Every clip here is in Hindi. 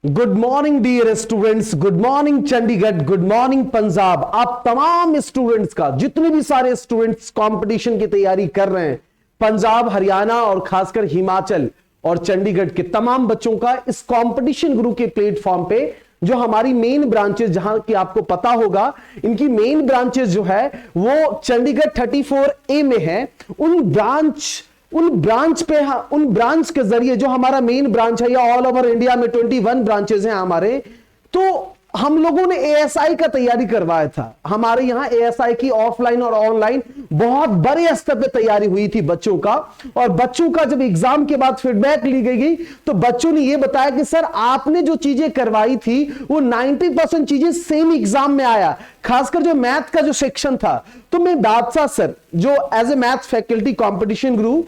Good morning dear students, good morning Chandigarh, good morning Punjab. आप तमाम स्टूडेंट्स का, जितने भी सारे स्टूडेंट्स कंपटीशन की तैयारी कर रहे हैं, पंजाब, हरियाणा और खासकर हिमाचल और चंडीगढ़ के तमाम बच्चों का इस कंपटीशन गुरु के प्लेटफॉर्म पे, जो हमारी मेन ब्रांचेस, जहां की आपको पता होगा इनकी मेन ब्रांचेस जो है वो चंडीगढ़ 34A में है। उन ब्रांच के जरिए, जो हमारा मेन ब्रांच है, या ऑल ओवर इंडिया में 21 ब्रांचेस हैं हमारे, तो हम लोगों ने एएसआई का तैयारी करवाया था। हमारे यहां एएसआई की ऑफलाइन और ऑनलाइन बहुत बड़े स्तर पे तैयारी हुई थी बच्चों का। और बच्चों का जब एग्जाम के बाद फीडबैक ली गई तो बच्चों ने यह बताया कि सर, आपने जो चीजें करवाई थी वो 90% चीजें सेम एग्जाम में आया, खासकर जो मैथ का जो सेक्शन था। तो मैं बादशाह सर, जो as a math faculty competition Guru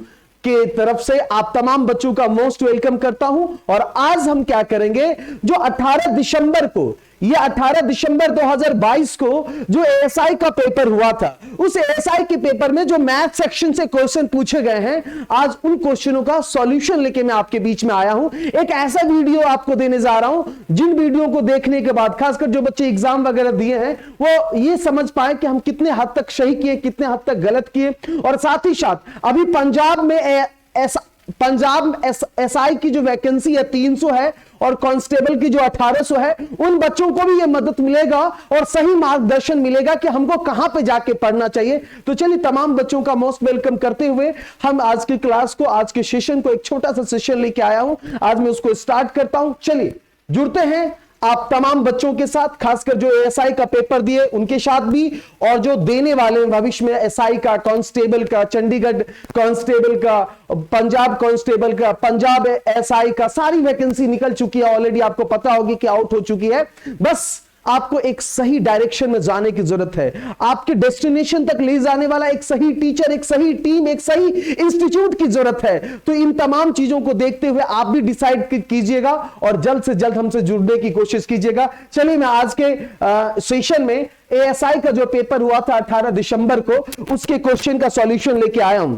के तरफ से आप तमाम बच्चों का मोस्ट वेलकम करता हूं। और आज हम क्या करेंगे, जो 18 दिसंबर को, ये 18 दिसंबर 2022 को जो एएसआई का पेपर हुआ था, उस एएसआई के पेपर में जो मैथ सेक्शन से क्वेश्चन पूछे गए हैं, आज उन क्वेश्चनों का सॉल्यूशन लेके मैं आपके बीच में आया हूं। एक ऐसा वीडियो आपको देने जा रहा हूं जिन वीडियो को देखने के बाद खासकर जो बच्चे एग्जाम वगैरह दिए हैं वो ये समझ पाए कि हम कितने हद तक सही किए, कितने हद तक गलत किए। और साथ ही साथ अभी पंजाब में एसआई की जो वैकेंसी है 300 है और कांस्टेबल की जो 1800 है, उन बच्चों को भी ये मदद मिलेगा और सही मार्गदर्शन मिलेगा कि हमको कहां पे जाके पढ़ना चाहिए। तो चलिए, तमाम बच्चों का मोस्ट वेलकम करते हुए हम आज की क्लास को, आज के सेशन को, एक छोटा सा सेशन लेके आया हूं, आज मैं उसको स्टार्ट करता हूं। चलिए जुड़ते हैं आप तमाम बच्चों के साथ, खासकर जो एएसआई का पेपर दिए उनके साथ भी, और जो देने वाले भविष्य में एसआई का, कांस्टेबल का, चंडीगढ़ कांस्टेबल का, पंजाब कांस्टेबल का, पंजाब एसआई का, सारी वैकेंसी निकल चुकी है ऑलरेडी, आपको पता होगी कि आउट हो चुकी है। बस आपको एक सही डायरेक्शन में जाने की जरूरत है, आपके डेस्टिनेशन तक ले जाने वाला एक सही टीचर, एक सही टीम, एक सही इंस्टीट्यूट की जरूरत है। तो इन तमाम चीजों को देखते हुए आप भी डिसाइड कीजिएगा और जल्द से जल्द हमसे जुड़ने की कोशिश कीजिएगा। चलिए, मैं आज के सेशन में एएसआई का जो पेपर हुआ था 18 दिसंबर को, उसके क्वेश्चन का सॉल्यूशन लेके आया हूं।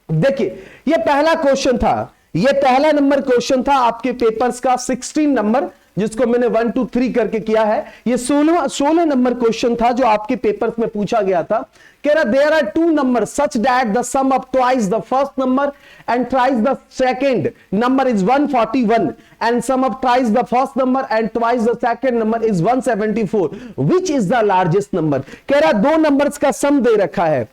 देखिए, यह पहला क्वेश्चन था, यह पहला नंबर क्वेश्चन था आपके पेपर्स का, 16 नंबर, जिसको मैंने 1 2 3 करके किया है। ये 16 नंबर क्वेश्चन था जो आपके पेपर्स में पूछा गया था। कह रहा, there are 2 numbers such that the sum of twice the first number and thrice the second number is 141 and sum of twice the first number and twice the second number is 174, which is the largest number। कह रहा, 2 नंबर्स का सम दे रखा है।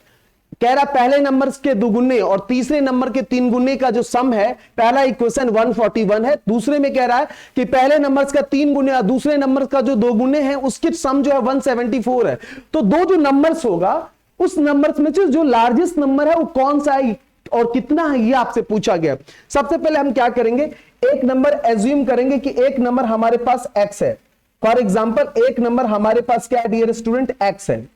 कह रहा, पहले नंबर के 2 गुने और तीसरे नंबर के 3 गुने का जो सम है, पहला इक्वेशन 141 है। दूसरे में कह रहा है कि पहले नंबर का 3 गुने और दूसरे नंबर का जो 2 गुने हैं उसके सम जो है 174 है। तो दो जो नंबर्स होगा, उस नंबर्स में जो लार्जेस्ट नंबर है वो कौन सा है और कितना है, ये आपसे पूछा गया। सबसे पहले हम क्या करेंगे, एक नंबर एज्यूम करेंगे कि एक नंबर हमारे पास x है। फॉर एग्जाम्पल, एक नंबर हमारे पास क्या है डियर स्टूडेंट, x है,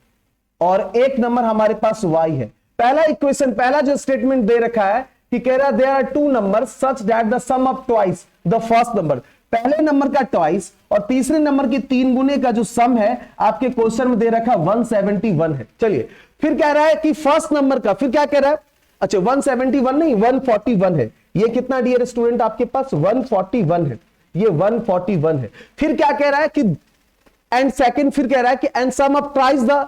और एक नंबर हमारे पास y है। पहला इक्वेशन, पहला जो स्टेटमेंट दे रखा है कि कह रहा, there are 2 numbers such that the sum of twice the first number, पहले नंबर का ट्वाइस और तीसरे नंबर की 3 गुने का जो सम है आपके क्वेश्चन में दे रखा 171 है। चलिए, फिर कह रहा है कि फर्स्ट नंबर का, फिर क्या कह रहा है, अच्छा 171 नहीं 141 है। ये कितना डियर स्टूडेंट आपके पास 141 है, ये 141 है। फिर क्या कह रहा है कि एंड सेकंड, फिर कह रहा है कि and sum of twice the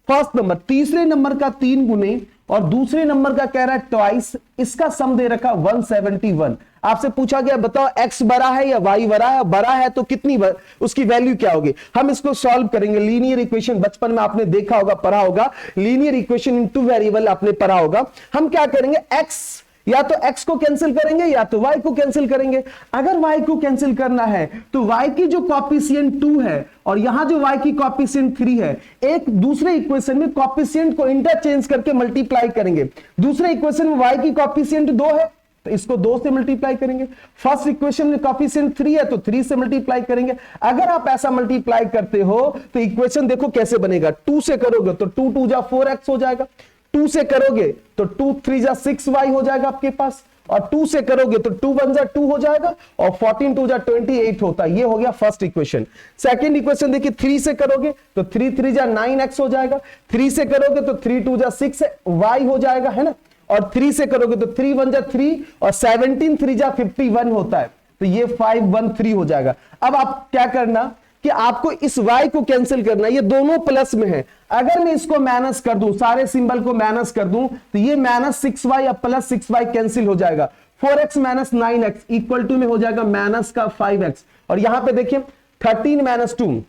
first number, तीसरे नंबर का 3 गुने और दूसरे नंबर का कह रहा है ट्वाइस, इसका सम दे रखा 171। आपसे पूछा गया बताओ x बड़ा है या y बड़ा है, बड़ा है तो कितनी उसकी वैल्यू क्या होगी। हम इसको सॉल्व करेंगे। लीनियर इक्वेशन बचपन में आपने देखा होगा, पढ़ा होगा, लीनियर इक्वेशन इन 2 वेरिएबल आपने पढ़ा होगा। हम क्या करेंगे, x या तो x को कैंसिल करेंगे या तो y को कैंसिल करेंगे। अगर y को कैंसिल करना है तो y की जो कॉफिशिएंट 2 है और यहां जो y की कॉफिशिएंट 3 है, एक दूसरे इक्वेशन में कॉफिशिएंट को इंटरचेंज करके मल्टीप्लाई करेंगे। दूसरे इक्वेशन में y की कॉफिशिएंट 2 है तो इसको 2 से मल्टीप्लाई करेंगे। फर्स्ट इक्वेशन में कॉफिशिएंट 3 है तो 3 से मल्टीप्लाई करेंगे। अगर आप ऐसा मल्टीप्लाई करते हो तो इक्वेशन देखो कैसे बनेगा, 2 से करोगे तो 2 2 जा 4x हो जाएगा, 2 से करोगे तो 2 3 जा 6y हो जाएगा आपके पास, और 2 से करोगे तो 2 1 जा 2 हो जाएगा और 14 2 जा 28 होता है। ये हो गया फर्स्ट इक्वेशन। सेकंड इक्वेशन देखिए, 3 से करोगे तो 3 3 जा 9x हो जाएगा, 3 से करोगे तो 3 2 जा 6y हो जाएगा, है ना, और 3 से करोगे तो 3 1 जा 3 और 17 3 जा 51 होता है। तो ये 513 हो जाएगा। अब आप क्या करना कि आपको इस y को कैंसिल करना, ये दोनों प्लस में है। अगर मैं इसको माइनस कर दूं, सारे सिंबल को माइनस कर दूं, तो ये -6y अब +6y कैंसिल हो जाएगा। 4x - 9x इक्वल टू में हो जाएगा माइनस का 5x। और यहां पे देखिए 13 - 2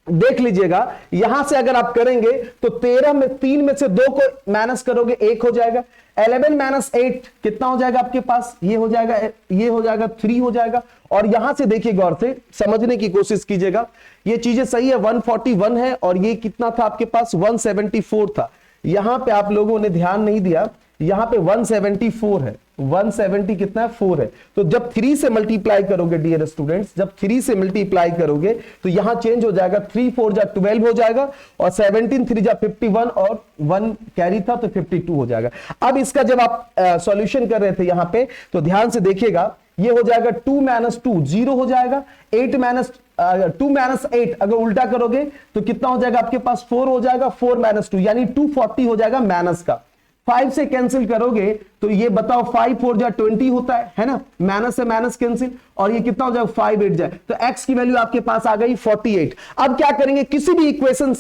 देख लीजिएगा, यहां से अगर आप करेंगे तो 13 में 3 में से 2 को माइनस करोगे 1 हो जाएगा। 11 - 8 कितना हो जाएगा आपके पास, ये हो जाएगा 3 हो जाएगा। और यहां से देखिए, गौर से समझने की कोशिश कीजिएगा, ये चीजें सही है। 141 है और ये कितना था आपके पास, 174 था। यहां पे आप लोगों ने ध्यान नहीं दिया, यहां पे 174 है, 170 कितना है, 4 है। तो जब 3 से मल्टीप्लाई करोगे डियर स्टूडेंट्स, जब 3 से मल्टीप्लाई करोगे तो यहां चेंज हो जाएगा, 3 4 जा 12 हो जाएगा, और 17 3 जा 51, और 1 कैरी था तो 52 हो जाएगा। अब इसका जब आप सॉल्यूशन कर रहे थे यहां पे, तो ध्यान से देखिएगा, ये हो जाएगा 2 - 2 0 हो जाएगा। 2 - 8 अगर उल्टा करोगे तो कितना हो जाएगा आपके पास, 4 हो जाएगा। 4 - 2 यानी 240 हो जाएगा माइनस का। 5 से कैंसिल करोगे तो ये बताओ 5 4 जा 20 होता है ना, माइनस से माइनस कैंसिल, और ये कितना हो जाएगा 5 8 जाए, तो x की वैल्यू आपके पास आ गई 48। अब क्या करेंगे, किसी भी इक्वेशन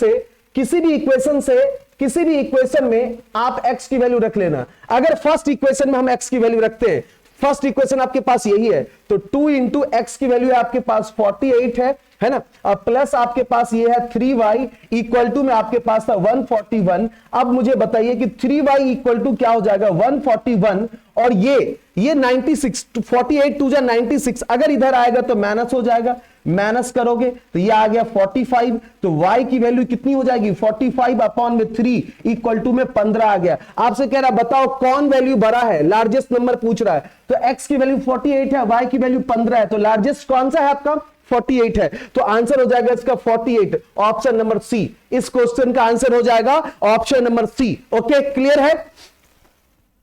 में आप x की वैल्यू रख लेना। अगर फर्स्ट इक्वेशन में हम x की वैल्यू रखते हैं, फर्स्ट इक्वेशन आपके पास यही है, तो 2 इंटू एक्स की वैल्यू आपके पास 48 है ना, और प्लस आपके पास ये है 3y इक्वल टू में आपके पास था 141। अब मुझे बताइए कि 3y इक्वल टू क्या हो जाएगा, 141, और ये 96, 48 2 जा 96, अगर इधर आएगा तो माइनस हो जाएगा, माइनस करोगे तो ये आ गया 45, तो y की वैल्यू कितनी हो जाएगी, 45 अपॉन में 3 इक्वल टू में 15 आ गया। आपसे कह रहा बताओ कौन वैल्यू बड़ा है, लार्जेस्ट नंबर पूछ रहा है, तो x की वैल्यू 48 है, y की वैल्यू 15 है, तो लार्जेस्ट कौन सा है आपका, 48 है। तो आंसर हो जाएगा इसका 48, ऑप्शन नंबर सी। इस क्वेश्चन का आंसर हो जाएगा option number C. Okay, clear है।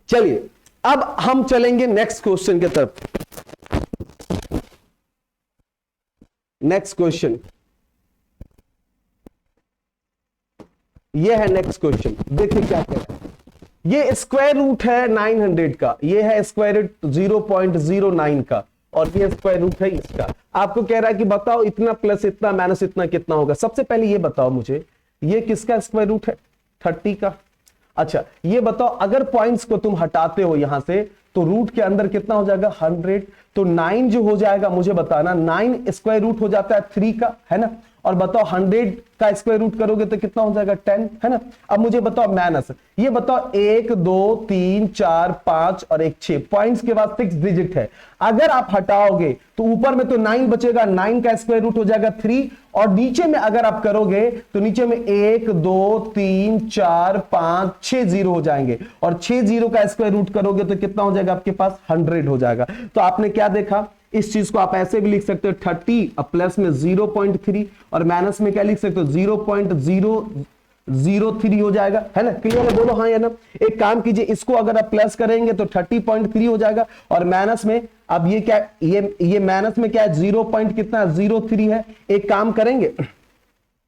चलिए अब हम चलेंगे नेक्स्ट क्वेश्चन की तरफ। नेक्स्ट क्वेश्चन ये है, नेक्स्ट क्वेश्चन देखिए क्या कह रहा है। ये स्क्वायर रूट है 900 का, ये है स्क्वायर रूट 0.09 का, और ये स्क्वायर रूट है इसका। आपको कह रहा है कि बताओ इतना प्लस इतना माइनस इतना कितना होगा। सबसे पहले ये बताओ मुझे, ये किसका स्क्वायर रूट है, 30 का। अच्छा ये बताओ, अगर पॉइंट्स को तुम हटाते हो यहां से तो रूट के अंदर कितना हो जाएगा, 100। तो 9 जो हो जाएगा मुझे बताना, 9 स्क्वायर रूट हो जाता है 3 का, है ना। और बताओ 100 का स्क्वायर रूट करोगे तो कितना हो जाएगा, 10, है ना। अब मुझे बताओ माइनस, ये बताओ 1 2 3 4 5 और 1 6 पॉइंट्स के बाद 6 डिजिट है। अगर आप हटाओगे तो ऊपर में तो 9 बचेगा, 9 का स्क्वायर रूट हो जाएगा 3, और नीचे में अगर आप करोगे तो नीचे में 1 2 3 4 5 6 जीरो हो जाएंगे, और 6 जीरो का स्क्वायर रूट करोगे तो कितना हो जाएगा आपके पास, 100 हो जाएगा। तो आपने क्या देखा, इस चीज को आप ऐसे भी लिख सकते हो 30 और प्लस में 0.3, और माइनस में क्या लिख सकते हो 0.003 हो जाएगा, है ना। क्लियर है, बोलो हाँ या ना। एक काम कीजिए, इसको अगर आप प्लस करेंगे तो 30.3 हो जाएगा, और माइनस में अब ये क्या, ये माइनस में क्या है, 0 पॉइंट कितना 0.03 है। एक काम करेंगे,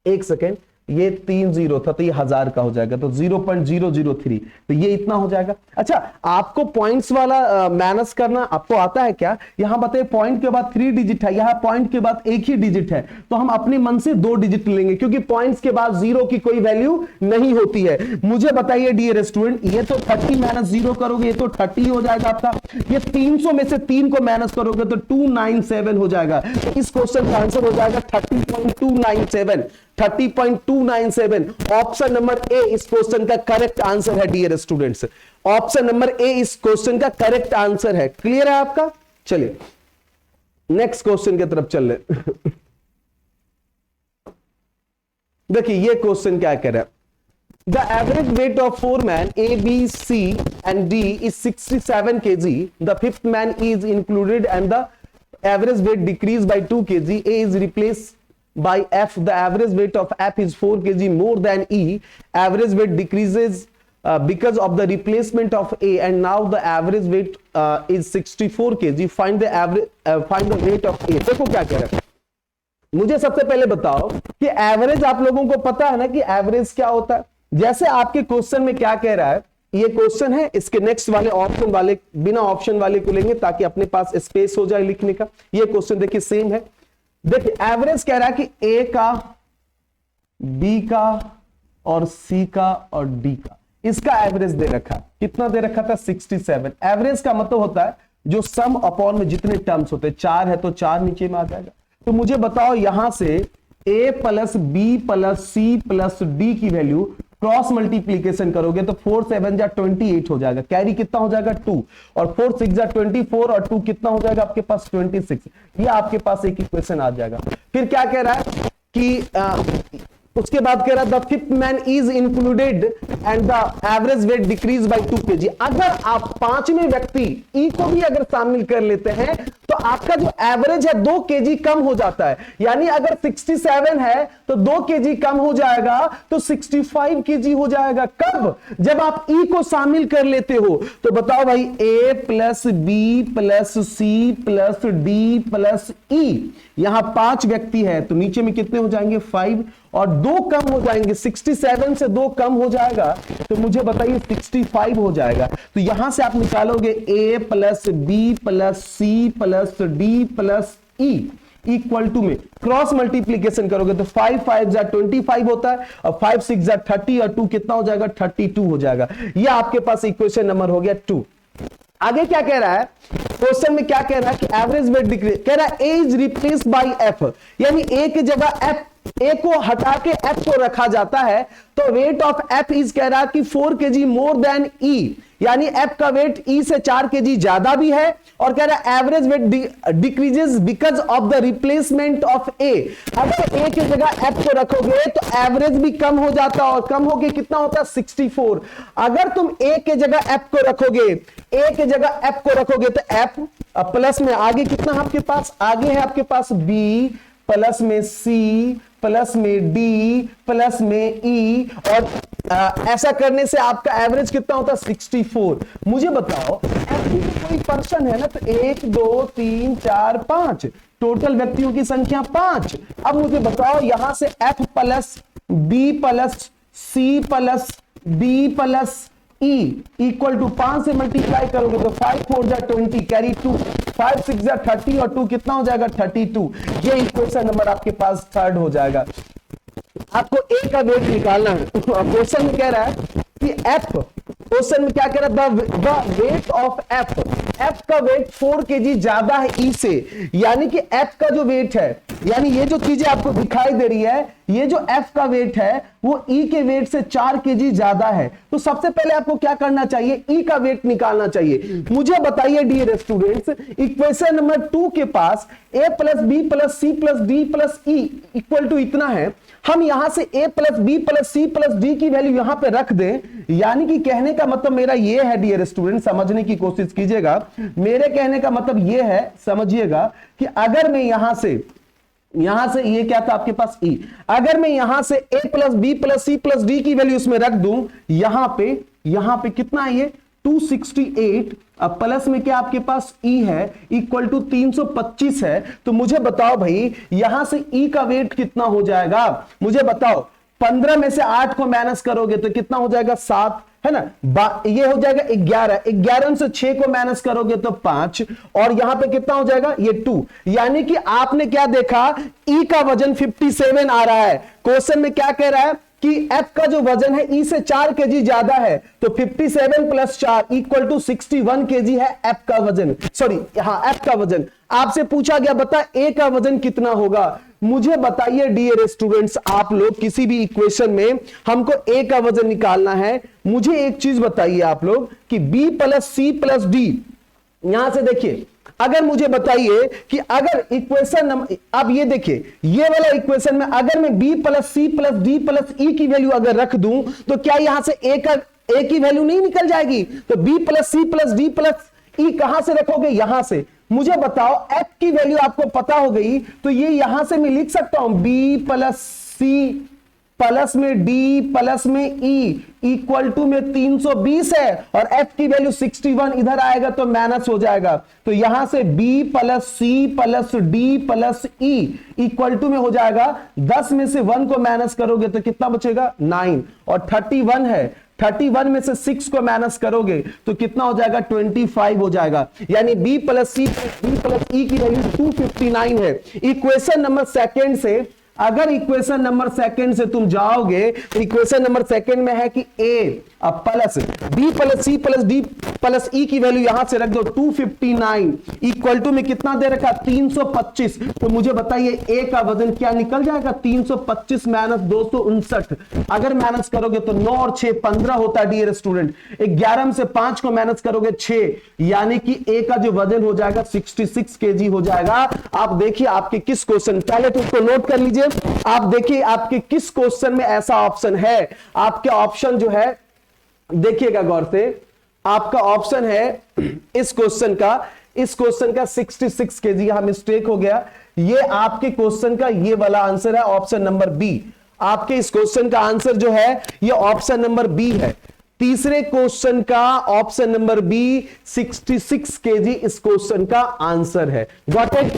एक सेकेंड, ये 3 जीरो था तो ये 1000 का हो जाएगा, तो 0.003, तो ये इतना हो जाएगा। अच्छा आपको पॉइंट्स वाला माइनस करना आपको आता है क्या, यहां बताइए पॉइंट के बाद 3 डिजिट है, यहां पॉइंट के बाद 1 ही डिजिट है, तो हम अपने मन से 2 डिजिट लेंगे, क्योंकि पॉइंट्स के बाद 0 की कोई वैल्यू नहीं होती है। मुझे बताइए डियर स्टूडेंट, ये तो 30 - 0 करोगे ये तो 30 हो जाएगा आपका, ये 300 में से 3 को माइनस करोगे तो 297 हो जाएगा। तो इस क्वेश्चन का आंसर हो जाएगा 30.297, 30.297। ऑप्शन नंबर ए इस क्वेश्चन का करेक्ट आंसर है dear students, option number A इस क्वेश्चन का करेक्ट आंसर है। क्लियर है आपका। चलिए नेक्स्ट क्वेश्चन की तरफ चल रहे। देखिए ये क्वेश्चन क्या कह रहा है, the average weight of 4 man A, B, C and D is 67 kg. The fifth man is included and the average weight decreased by 2 kg. A is replaced by F. The average weight of F is 4 kg more than E. Average weight decreases because of the replacement of A, and now the average weight is 64 kg. Find the average, find the weight of A. देखो क्या कह रहा है, मुझे सबसे पहले बताओ कि एवरेज आप लोगों को पता है ना कि एवरेज क्या होता है। जैसे आपके क्वेश्चन में क्या कह रहा है ये क्वेश्चन है, इसके नेक्स्ट वाले ऑप्शन वाले बिना ऑप्शन वाले को लेंगे ताकि अपने पास स्पेस हो जाए लिखने का। ये क्वेश्चन देखिए सेम है। देखिए एवरेज कह रहा है कि ए का, बी का और सी का और डी का, इसका एवरेज दे रखा। कितना दे रखा था? 67। एवरेज का मतलब होता है जो सम अपॉन में जितने टर्म्स होते हैं, 4 है तो 4 नीचे में आ जाएगा। तो मुझे बताओ यहां से a plus b plus c plus d की वैल्यू क्रॉस मल्टीप्लीकेशन करोगे तो 4 7 जा 28 हो जाएगा। कैरी कितना हो जाएगा? 2, और 4 6 जा 24 और 2 कितना हो जाएगा आपके पास? 26। ये आपके पास एक इक्वेशन आ जाएगा। फिर क्या कह रहा है कि उसके बाद कह रहा है the fifth man is included and the average weight decrease by 2 kg। अगर आप पांचवें व्यक्ति ई को भी अगर शामिल कर लेते हैं तो आपका जो एवरेज है 2 kg कम हो जाता है। यानी अगर 67 है तो 2 kg कम हो जाएगा तो 65 kg हो जाएगा। कब? जब आप ई को शामिल कर लेते हो। तो बताओ भाई a plus b plus c plus d plus e, यहां 5 व्यक्ति है तो नीचे में कितने हो जाएंगे? 5, और 2 कम हो जाएंगे। 67 से 2 कम हो जाएगा तो मुझे बताइए 65 हो जाएगा। तो यहां से आप निकालोगे a plus b plus c plus d plus e equal to में क्रॉस मल्टीप्लीकेशन करोगे तो 5 5 जा 25 होता है, और 5 6 जा 30 और 2 कितना हो जाएगा? 32 हो जाएगा। ये आपके पास इक्वेशन नंबर हो गया 2। आगे क्या कह रहा है क्वेश्चन में? क्या कह रहा है कि एवरेज वेट डिक्रीज, कह रहा है ए इज रिप्लेस्ड बाय एफ, यानी ए की जगह एफ, ए को हटा के एफ को रखा जाता है। तो वेट ऑफ एफ इज कह रहा है कि 4 kg मोर देन ई, यानी एफ का वेट ई से 4 kg ज्यादा भी है, और कह रहा है average weight decreases because of the replacement of a. अगर ए की जगह एफ को रखोगे तो एवरेज भी कम हो जाता है, और कम होके कितना होता है? 64। अगर तुम ए की जगह एफ को रखोगे, ए की जगह एफ को रखोगे तो एफ प्लस में आगे कितना आपके पास? आगे है आपके पास बी प्लस में सी प्लस में डी प्लस में ई, और ऐसा करने से आपका एवरेज कितना होता है? 64। मुझे बताओ एफ में कोई पर्सन है ना, तो 1 2 3 4 5 टोटल व्यक्तियों की संख्या 5। अब मुझे बताओ यहां से f plus b plus c plus d plus e equal to 5 से मल्टीप्लाई करोगे तो 5 4 जा 20 कैरी 2, 5 6 जा 30 और 2 कितना हो जाएगा? 32। ये इक्वेशन नंबर आपके पास 3rd हो जाएगा। आपको ए का वेट निकालना है। क्वेश्चन में कह रहा है कि एफ, क्वेश्चन में क्या कह रहा है? The weight of F, F का वेट 4 kg ज्यादा है ई से, यानी कि एफ का जो वेट है, यानी ये जो चीजें आपको दिखाई दे रही है, ये जो एफ का वेट है वो ई के वेट से 4 kg ज्यादा है। तो सबसे पहले आपको क्या करना चाहिए? ई का वेट निकालना चाहिए। मुझे बताइए डियर स्टूडेंट्स, इक्वेशन नंबर 2 के पास a plus b plus c plus d plus e equal to इतना है। हम यहां से a plus b plus c plus d की वैल्यू यहां पे रख दें, यानी कि कहने का मतलब मेरा ये है डियर स्टूडेंट, समझने की कोशिश कीजिएगा। मेरे कहने का मतलब ये है, समझिएगा कि अगर मैं यहां से ये क्या था आपके पास ई, अगर मैं यहां से a plus b plus c plus d की वैल्यू इसमें रख दूं, यहां पे कितना है? ये 268, अब प्लस में क्या आपके पास ई है इक्वल टू 325 है। तो मुझे बताओ भाई यहां से ई का वेट कितना हो जाएगा? मुझे बताओ 15 में से 8 को माइनस करोगे तो कितना हो जाएगा? 7 है ना। ये हो जाएगा 11, 11 से 6 को माइनस करोगे तो 5, और यहां पे कितना हो जाएगा? ये 2। यानी कि आपने क्या देखा? ई का वजन 57 आ रहा है। क्वेश्चन में क्या कह रहा है कि एफ का जो वजन है ई से 4 kg ज्यादा है, तो 57 प्लस 4 इक्वल टू 61 kg है एफ का वजन, सॉरी हाँ एफ का वजन। आपसे पूछा गया बता ए का वजन कितना होगा? मुझे बताइए डियर स्टूडेंट्स, आप लोग किसी भी इक्वेशन में हमको ए का वजन निकालना है। मुझे एक चीज बताइए आप लोग कि b plus c plus d, यहां से देखिए, अगर मुझे बताइए कि अगर इक्वेशन नंबर, अब ये देखिए ये वाला इक्वेशन में अगर मैं b plus c plus d plus e की वैल्यू अगर रख दूं तो क्या यहां से ए की वैल्यू नहीं निकल जाएगी? तो b plus c plus d plus e कहां से रखोगे? यहां से। मुझे बताओ f की वैल्यू आपको पता हो गई तो ये यहां से मैं लिख सकता हूं b प्लस सी प्लस में डी प्लस में ई इक्वल टू में 320 है, और f की वैल्यू 61 इधर आएगा तो माइनस हो जाएगा। तो यहां से b plus c plus d plus e equal to में हो जाएगा 10 में से 1 को माइनस करोगे तो कितना बचेगा? 9, और 31 है, 31 में से 6 को माइनस करोगे तो कितना हो जाएगा, 25 हो जाएगा। यानी b plus c b plus e की वैल्यू 259 है। इक्वेशन नंबर सेकंड से, अगर इक्वेशन नंबर सेकंड से तुम जाओगे तो इक्वेशन नंबर सेकंड में है कि a plus b plus c plus d plus e की वैल्यू यहां से रख दो 259 इक्वल टू में कितना दे रखा 325। तो मुझे बताइए a का वजन क्या निकल जाएगा, 325 माइनस 259। अगर माइनस करोगे तो 9 और 6 15 होता है डियर स्टूडेंट। 11 में से 5 को माइनस करोगे 6, यानी कि a का जो वजन हो जाएगा 66 kg हो जाएगा। आप देखिए आपके किस क्वेश्चन, पहले तो उसको नोट कर लीजिए। आप देखिए आपके किस क्वेश्चन में ऐसा ऑप्शन है। आपके ऑप्शन जो है देखिएगा गौर से, आपका ऑप्शन है इस क्वेश्चन का 66 केजी, यहां मिस्टेक हो गया। ये आपके क्वेश्चन का ये वाला आंसर है, ऑप्शन नंबर बी। आपके इस क्वेश्चन का आंसर जो है ये ऑप्शन नंबर बी है। तीसरे क्वेश्चन का ऑप्शन नंबर बी 66 केजी इस क्वेश्चन का आंसर है। Got it?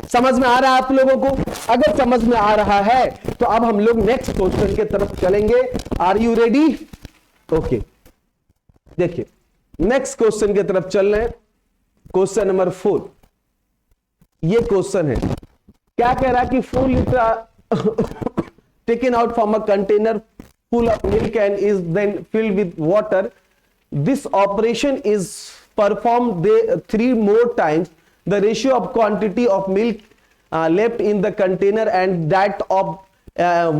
समझ में आ रहा है आप लोगों को? अगर समझ में आ रहा है तो अब हम लोग नेक्स्ट क्वेश्चन की तरफ चलेंगे। Are you ready? ओके, देखिए नेक्स्ट क्वेश्चन की तरफ चल रहे हैं। क्वेश्चन नंबर 4, ये क्वेश्चन है, क्या कह रहा है कि 4 litre taken out from a container full of milk and is then filled with water. This operation is performed 3 more times. The ratio of quantity of milk left in the container and that of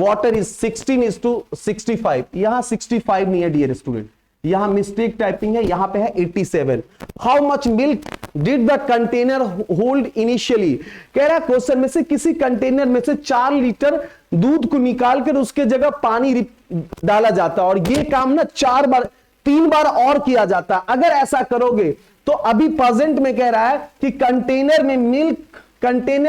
water is 16:65. यहाँ 65 नहीं है डियर स्टूडेंट, यहाँ मिस्टेक टाइपिंग है, यहाँ पे है 87। How much milk did the container hold initially? कह रहा है क्वेश्चन में से किसी कंटेनर में से 4 लीटर दूध को निकालकर उसके जगह पानी डाला जाता है और ये काम ना 3 बार और किया जाता है। अगर ऐसा करोगे तो अभी प्रेजेंट में कह रहा है कि कंटेनर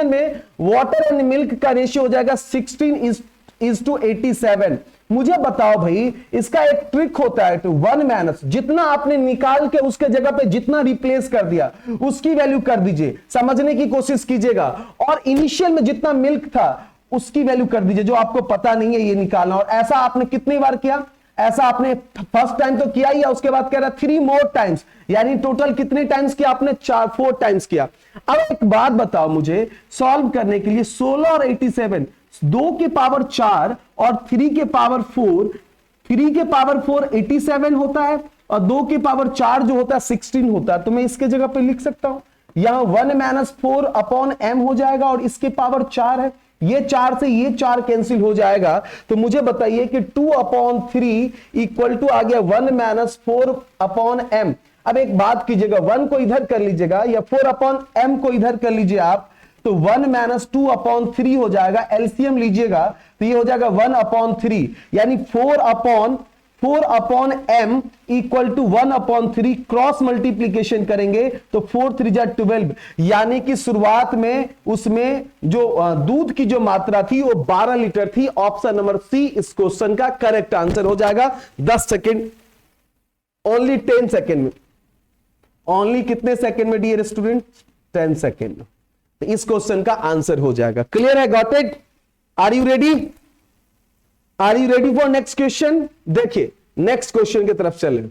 में वाटर एंड मिल्क का रेशियो हो जाएगा 16:87। मुझे बताओ भाई, इसका एक ट्रिक होता है, तो 1 माइनस जितना आपने निकाल के उसके जगह पे जितना रिप्लेस कर दिया उसकी वैल्यू कर दीजिए, समझने की कोशिश कीजिएगा। और इनिशियल में जितना मिल्क था उसकी वैल्यू कर दीजिए, जो आपको पता नहीं है ये निकालना। और ऐसा आपने कितनी बार किया? ऐसा आपने फर्स्ट टाइम तो किया ही है, उसके बाद कह रहा 3 मोर टाइम्स, यानी टोटल कितने टाइम्स किया आपने? 4 टाइम्स किया। अब एक बात बताओ मुझे, सॉल्व करने के लिए 16 और 87, 2 के पावर 4 और 3 के पावर 4, 3 के पावर 4 87 होता है और 2 के पावर 4 जो होता है 16 होता है। तो मैं इसके जगह पे लिख सकता हूं, यहां 1 माइनस 4 अपॉन m हो जाएगा और इसके पावर 4 है, ये 4 से ये 4 कैंसिल हो जाएगा। तो मुझे बताइए कि 2/3 इक्वल टू आ गया 1 माइनस 4 अपॉन m। अब एक बात कीजिएगा, 1 को इधर कर लीजिएगा या 4/m को इधर कर लीजिए आप, तो 1 माइनस 2/3 हो जाएगा। एलसीएम लीजिएगा तो ये हो जाएगा 1/3, यानी 4/m equal to 1/3। Cross multiplication करेंगे तो 4 3 जा 12, यानी कि शुरुआत में उसमें जो दूध की जो मात्रा थी वो 12 लीटर थी। ऑप्शन नंबर सी इस क्वेश्चन का करेक्ट आंसर हो जाएगा। 10 सेकेंड, ओनली 10 सेकेंड में, ओनली कितने सेकेंड में डियर स्टूडेंट? 10 सेकेंड। तो इस क्वेश्चन का आंसर हो जाएगा। क्लियर है? Got it? Are you ready? Are you ready for next question? देखिए नेक्स्ट क्वेश्चन की तरफ चलें।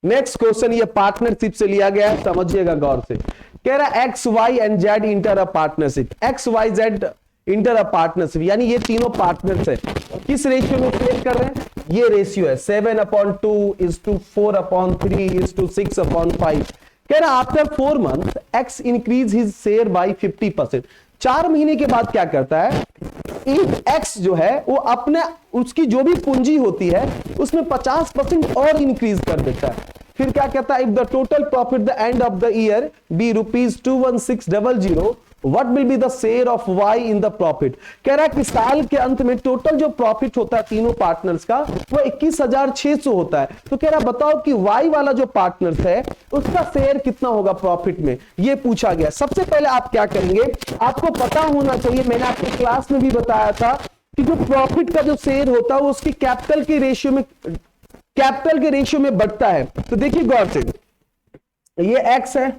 नेक्स्ट क्वेश्चन ये पार्टनरशिप से लिया गया है, समझिएगा गौर से। कह रहा है X Y and Z enter a partnership. X Y Z enter a partnership, यानी ये तीनों पार्टनर्स है। किस रेशियो में ट्रेड कर रहे हैं? ये रेशियो है 7/2:4/3:6/5। कह रहा after 4 months X increase his share by 50%। 4 महीने के बाद क्या करता है? एक्स जो है वो अपने उसकी जो भी पूंजी होती है उसमें 50% और इंक्रीज कर देता है। फिर क्या कहता है? If the total profit the end of the year be ₹21600, what will be the share of Y in the profit? कह रहा है कि साल के अंत में टोटल जो प्रॉफिट होता है तीनों पार्टनर्स का वो 21,600 होता है। तो कह रहा बताओ कि वाई वाला जो पार्टनर्स है उसका शेयर कितना होगा प्रॉफिट में, ये पूछा गया। सबसे पहले आप क्या करेंगे, आपको पता होना चाहिए, मैंने आपको क्लास में भी बताया था कि जो प्रॉफिट का जो शेयर होता है वो उसकी कैपिटल के रेशियो में बढ़ता है। तो देखिए गौर से, ये एक्स है,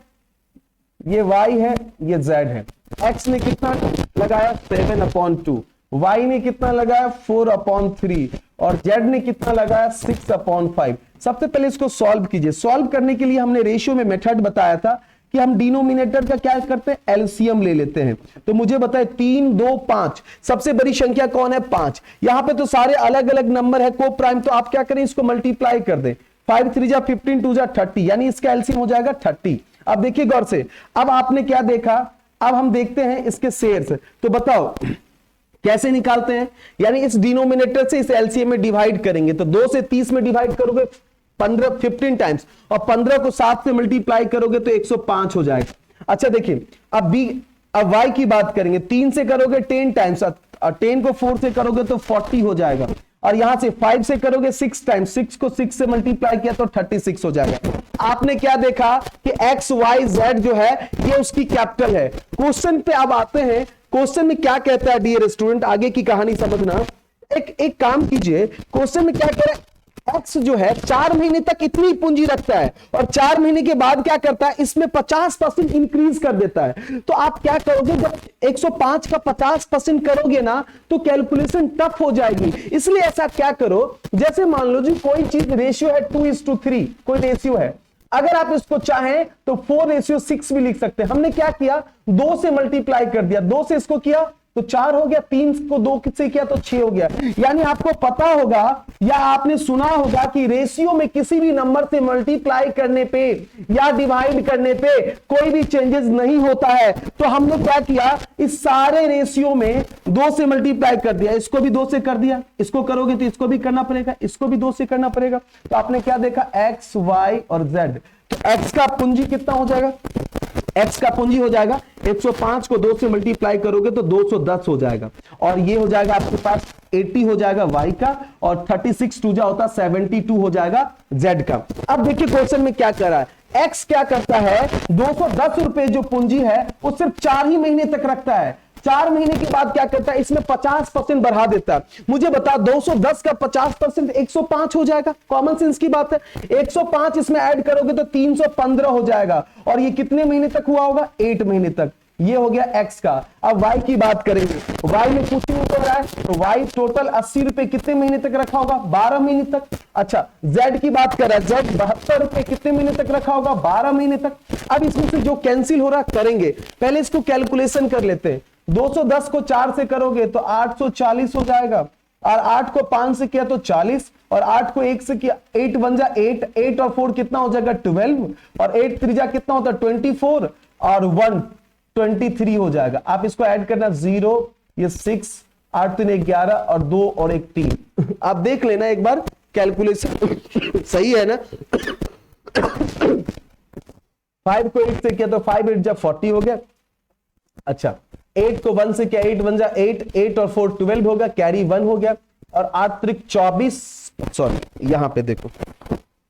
ये y है, ये z है। x ने कितना लगाया? 7/2। y ने कितना लगाया? 4/3। और z ने कितना लगाया 6/5। सबसे पहले इसको सॉल्व कीजिए। सॉल्व करने के लिए हमने रेशियो में मेथड बताया था कि हम डिनोमिनेटर का क्या करते हैं, एलसीएम ले लेते हैं। तो मुझे बताए 3 2 5, सबसे बड़ी संख्या कौन है 5। यहां पे तो सारे अलग अलग नंबर है को प्राइम, तो आप क्या करें इसको मल्टीप्लाई कर दें। 5 3 जा 15 2 जा 30, यानी इसका एलसीएम हो जाएगा 30। अब देखिए गौर से, अब आपने क्या देखा, अब हम देखते हैं इसके शेयर्स। तो बताओ कैसे निकालते हैं, यानी इस डिनोमिनेटर से इस एलसीएम में डिवाइड करेंगे। तो 2 से 30 में डिवाइड करोगे 15 टाइम्स, और 15 को 7 से मल्टीप्लाई करोगे तो 105 हो जाएगा। अच्छा देखिए अब y की बात करेंगे, 3 से करोगे 10 टाइम्स, और 10 को 4 से करोगे तो 40 हो जाएगा। और यहां से 5 से करोगे 6 टाइम्स, 6 को 6 से मल्टीप्लाई किया तो 36 हो जाएगा। आपने क्या देखा कि x y z जो है ये उसकी कैपिटल है। क्वेश्चन पे अब आते हैं, क्वेश्चन में क्या कहता है डियर स्टूडेंट, आगे की कहानी समझना। एक काम कीजिए, क्वेश्चन में क्या कह रहा है, एक्स जो है 4 महीने तक इतनी पूंजी रखता है और 4 महीने के बाद क्या करता है, इसमें 50% इंक्रीज कर देता है। तो आप क्या करोगे, जब 105 का 50% करोगे ना तो कैलकुलेशन टफ हो जाएगी। इसलिए ऐसा क्या करो, जैसे मान लो जी कोई चीज रेशियो है 2:3, कोई रेशियो है, अगर आप इसको चाहें तो 4:6 भी लिख सकते हैं। हमने क्या किया, 2 से मल्टीप्लाई कर दिया, 2 से इसको किया तो 4 हो गया, 3 को 2 से किया तो 6 हो गया। यानी आपको पता होगा या आपने सुना होगा कि रेशियो में किसी भी नंबर से मल्टीप्लाई करने पे या डिवाइड करने पे कोई भी चेंजेस नहीं होता है। तो हमने क्या किया, इस सारे रेशियो में 2 से मल्टीप्लाई कर दिया, इसको भी 2 से कर दिया, इसको करोगे तो इसको भी करना पड़ेगा, इसको भी 2 से करना पड़ेगा। तो आपने क्या देखा, एक्स वाई और जेड। तो एक्स का पूंजी कितना हो जाएगा, x का पूंजी हो जाएगा 105 को 2 से मल्टीप्लाई करोगे तो 210 हो जाएगा, और ये हो जाएगा आपके पास 80 हो जाएगा y का, और 36 2 जा होता 72 हो जाएगा z का। अब देखिए क्वेश्चन में क्या कर रहा है, x क्या करता है, 210 रुपए जो पूंजी है वो सिर्फ 4 ही महीने तक रखता है। 4 महीने के बाद क्या करता है, इसमें 50% बढ़ा देता है। मुझे बता 210 का 50% 105 हो जाएगा, कॉमन सेंस की बात है। 105 इसमें ऐड करोगे तो 315 हो जाएगा, और ये कितने महीने तक हुआ होगा, 8 महीने तक। ये हो गया x का। अब y की बात करेंगे, y में कुछ नहीं हो रहा है, तो y टोटल 80 रुपए कितने महीने तक रखा होगा, 12 महीने तक। अच्छा z की बात कर रहा है, z 72 रुपए कितने महीने तक रखा होगा, 12 महीने तक। अब इसमें से जो कैंसिल हो रहा है करेंगे, पहले इसको कैलकुलेशन कर लेते हैं। 210 को 4 से करोगे तो 840 हो जाएगा, और 8 को 5 से किया तो 40, और 8 को 1 से किया 8 1 जा 8, 8 और 4 कितना हो जाएगा 12, और 8 3 जा कितना होता है 24, और 1 23 हो जाएगा। आप इसको ऐड करना 0, ये 6, 8 3 11, और 2 और 1 3। आप देख लेना एक बार कैलकुलेशन सही है ना। 5 को 8 से किया तो 5 8 जा 40 हो गया। अच्छा 8 को 1 से किया 8 1 जा 8, 8 और 4 12 होगा, कैरी 1 हो गया, और 8 त्रिक 24, सॉरी यहां पे देखो,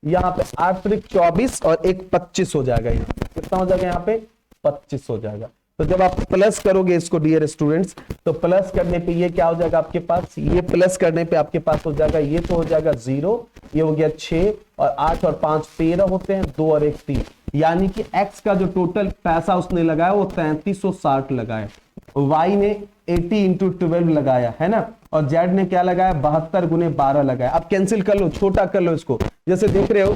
यहां पे 8 त्रिक 24 और 1 25 हो जाएगा। ये कितना हो जाएगा, यहाँ पे 25 हो जाएगा। तो जब आप प्लस करोगे इसको डियर स्टूडेंट्स, तो प्लस करने पे ये क्या हो जाएगा आपके पास, ये प्लस करने पे आपके पास हो जाएगा, ये तो हो जाएगा 0, ये हो गया 6, और 8 और 5 13 होते हैं, 2 और 1 3। यानी कि x का जो टोटल पैसा उसने लगाया वो 3360 लगाया, y ने 80 इंटू 12 लगाया है ना, और z ने क्या लगाया 72 गुने 12 लगाया। अब कैंसिल कर लो, छोटा कर लो इसको, जैसे देख रहे हो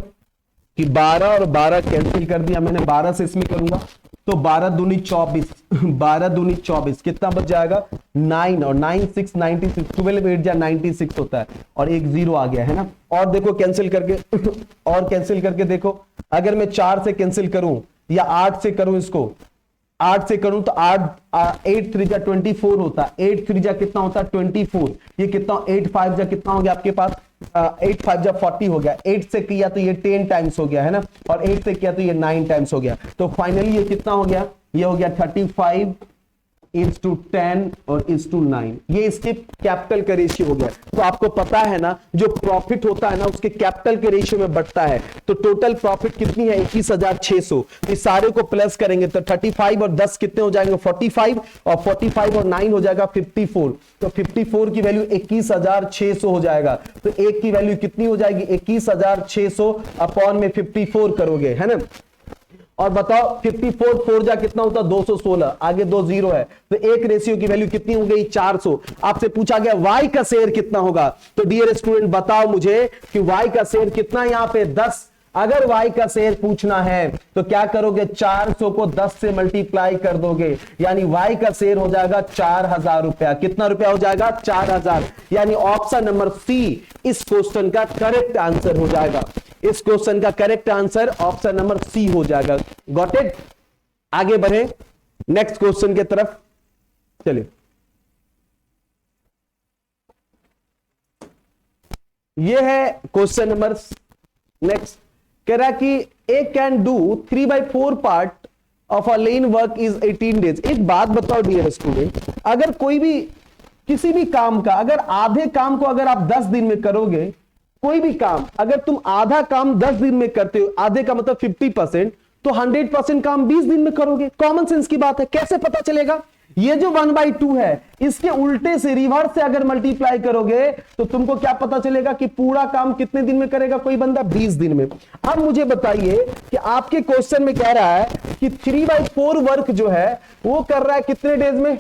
कि 12 और 12 कैंसिल कर दिया मैंने, 12 से इसमें करूंगा तो 12 दूनी 24, 12 दूनी 24 कितना बच जाएगा 9, और 9 6 96, 12 8 जा 96 होता है, और एक 0 आ गया है ना। और देखो कैंसिल करके और कैंसिल करके देखो, अगर मैं 4 से कैंसिल करूं या 8 से करूं, इसको 8 से करूं तो 8 3 जा 24 होता है, 8 3 जा कितना होता है 24, ये कितना 8 5 जा कितना हो गया आपके पास 8 5 जा 40 हो गया। 8 से किया तो ये 10 टाइम्स हो गया है ना, और 8 से किया तो ये 9 टाइम्स हो गया। तो फाइनली ये कितना हो गया, ये हो गया 35 10 और 9। ये इसके कैपिटल का रेशियो हो गया। तो आपको पता है ना जो प्रॉफिट होता है ना उसके कैपिटल के रेशियो में बढ़ता है। तो टोटल प्रॉफिट कितनी है 21,600। इस सारे को प्लस करेंगे तो 35 और 10 कितने हो जाएंगे 45, और 45 और 9 हो जाएगा 54। तो 54 की वैल्यू 21,600 हो जाएगा। तो एक की वैल्यू कितनी हो जाएगी 21,600 अपॉन में 54 करोगे है ना। और बताओ 54 4 जा कितना होता है 216, आगे 2 0 है तो एक रेशियो की वैल्यू कितनी हो गई 400। आपसे पूछा गया y का शेयर कितना होगा, तो डियर स्टूडेंट बताओ मुझे कि y का शेयर कितना, यहां पे 10। अगर y का शेयर पूछना है तो क्या करोगे, 400 को 10 से मल्टीप्लाई कर दोगे, यानी y का शेयर हो जाएगा 4000 रुपया। कितना रुपया हो जाएगा 4000, यानी ऑप्शन नंबर सी इस क्वेश्चन का करेक्ट आंसर हो जाएगा। इस क्वेश्चन का correct answer option number C हो जाएगा। Got it. आगे बढ़े नेक्स्ट क्वेश्चन की तरफ, चलिए। यह है क्वेश्चन नंबर नेक्स्ट, कह रहा कि a can do 3/4 part of a lane work is 18 days. एक बात बताओ डियर स्टूडेंट, अगर कोई भी किसी भी काम का अगर आधे काम को अगर आप 10 दिन में करोगे, कोई भी काम अगर तुम आधा काम 10 दिन में करते हो, आधे का मतलब 50%, तो 100% काम 20 दिन में करोगे। कॉमन सेंस की बात है। कैसे पता चलेगा, ये जो 1/2 है इसके उल्टे से रिवर्स से अगर मल्टीप्लाई करोगे तो तुमको क्या पता चलेगा कि पूरा काम कितने दिन में करेगा कोई बंदा, 20 दिन में। अब मुझे बताइए कि आपके क्वेश्चन में कह रहा है कि 3/4 वर्क जो है वो कर रहा है कितने डेज में,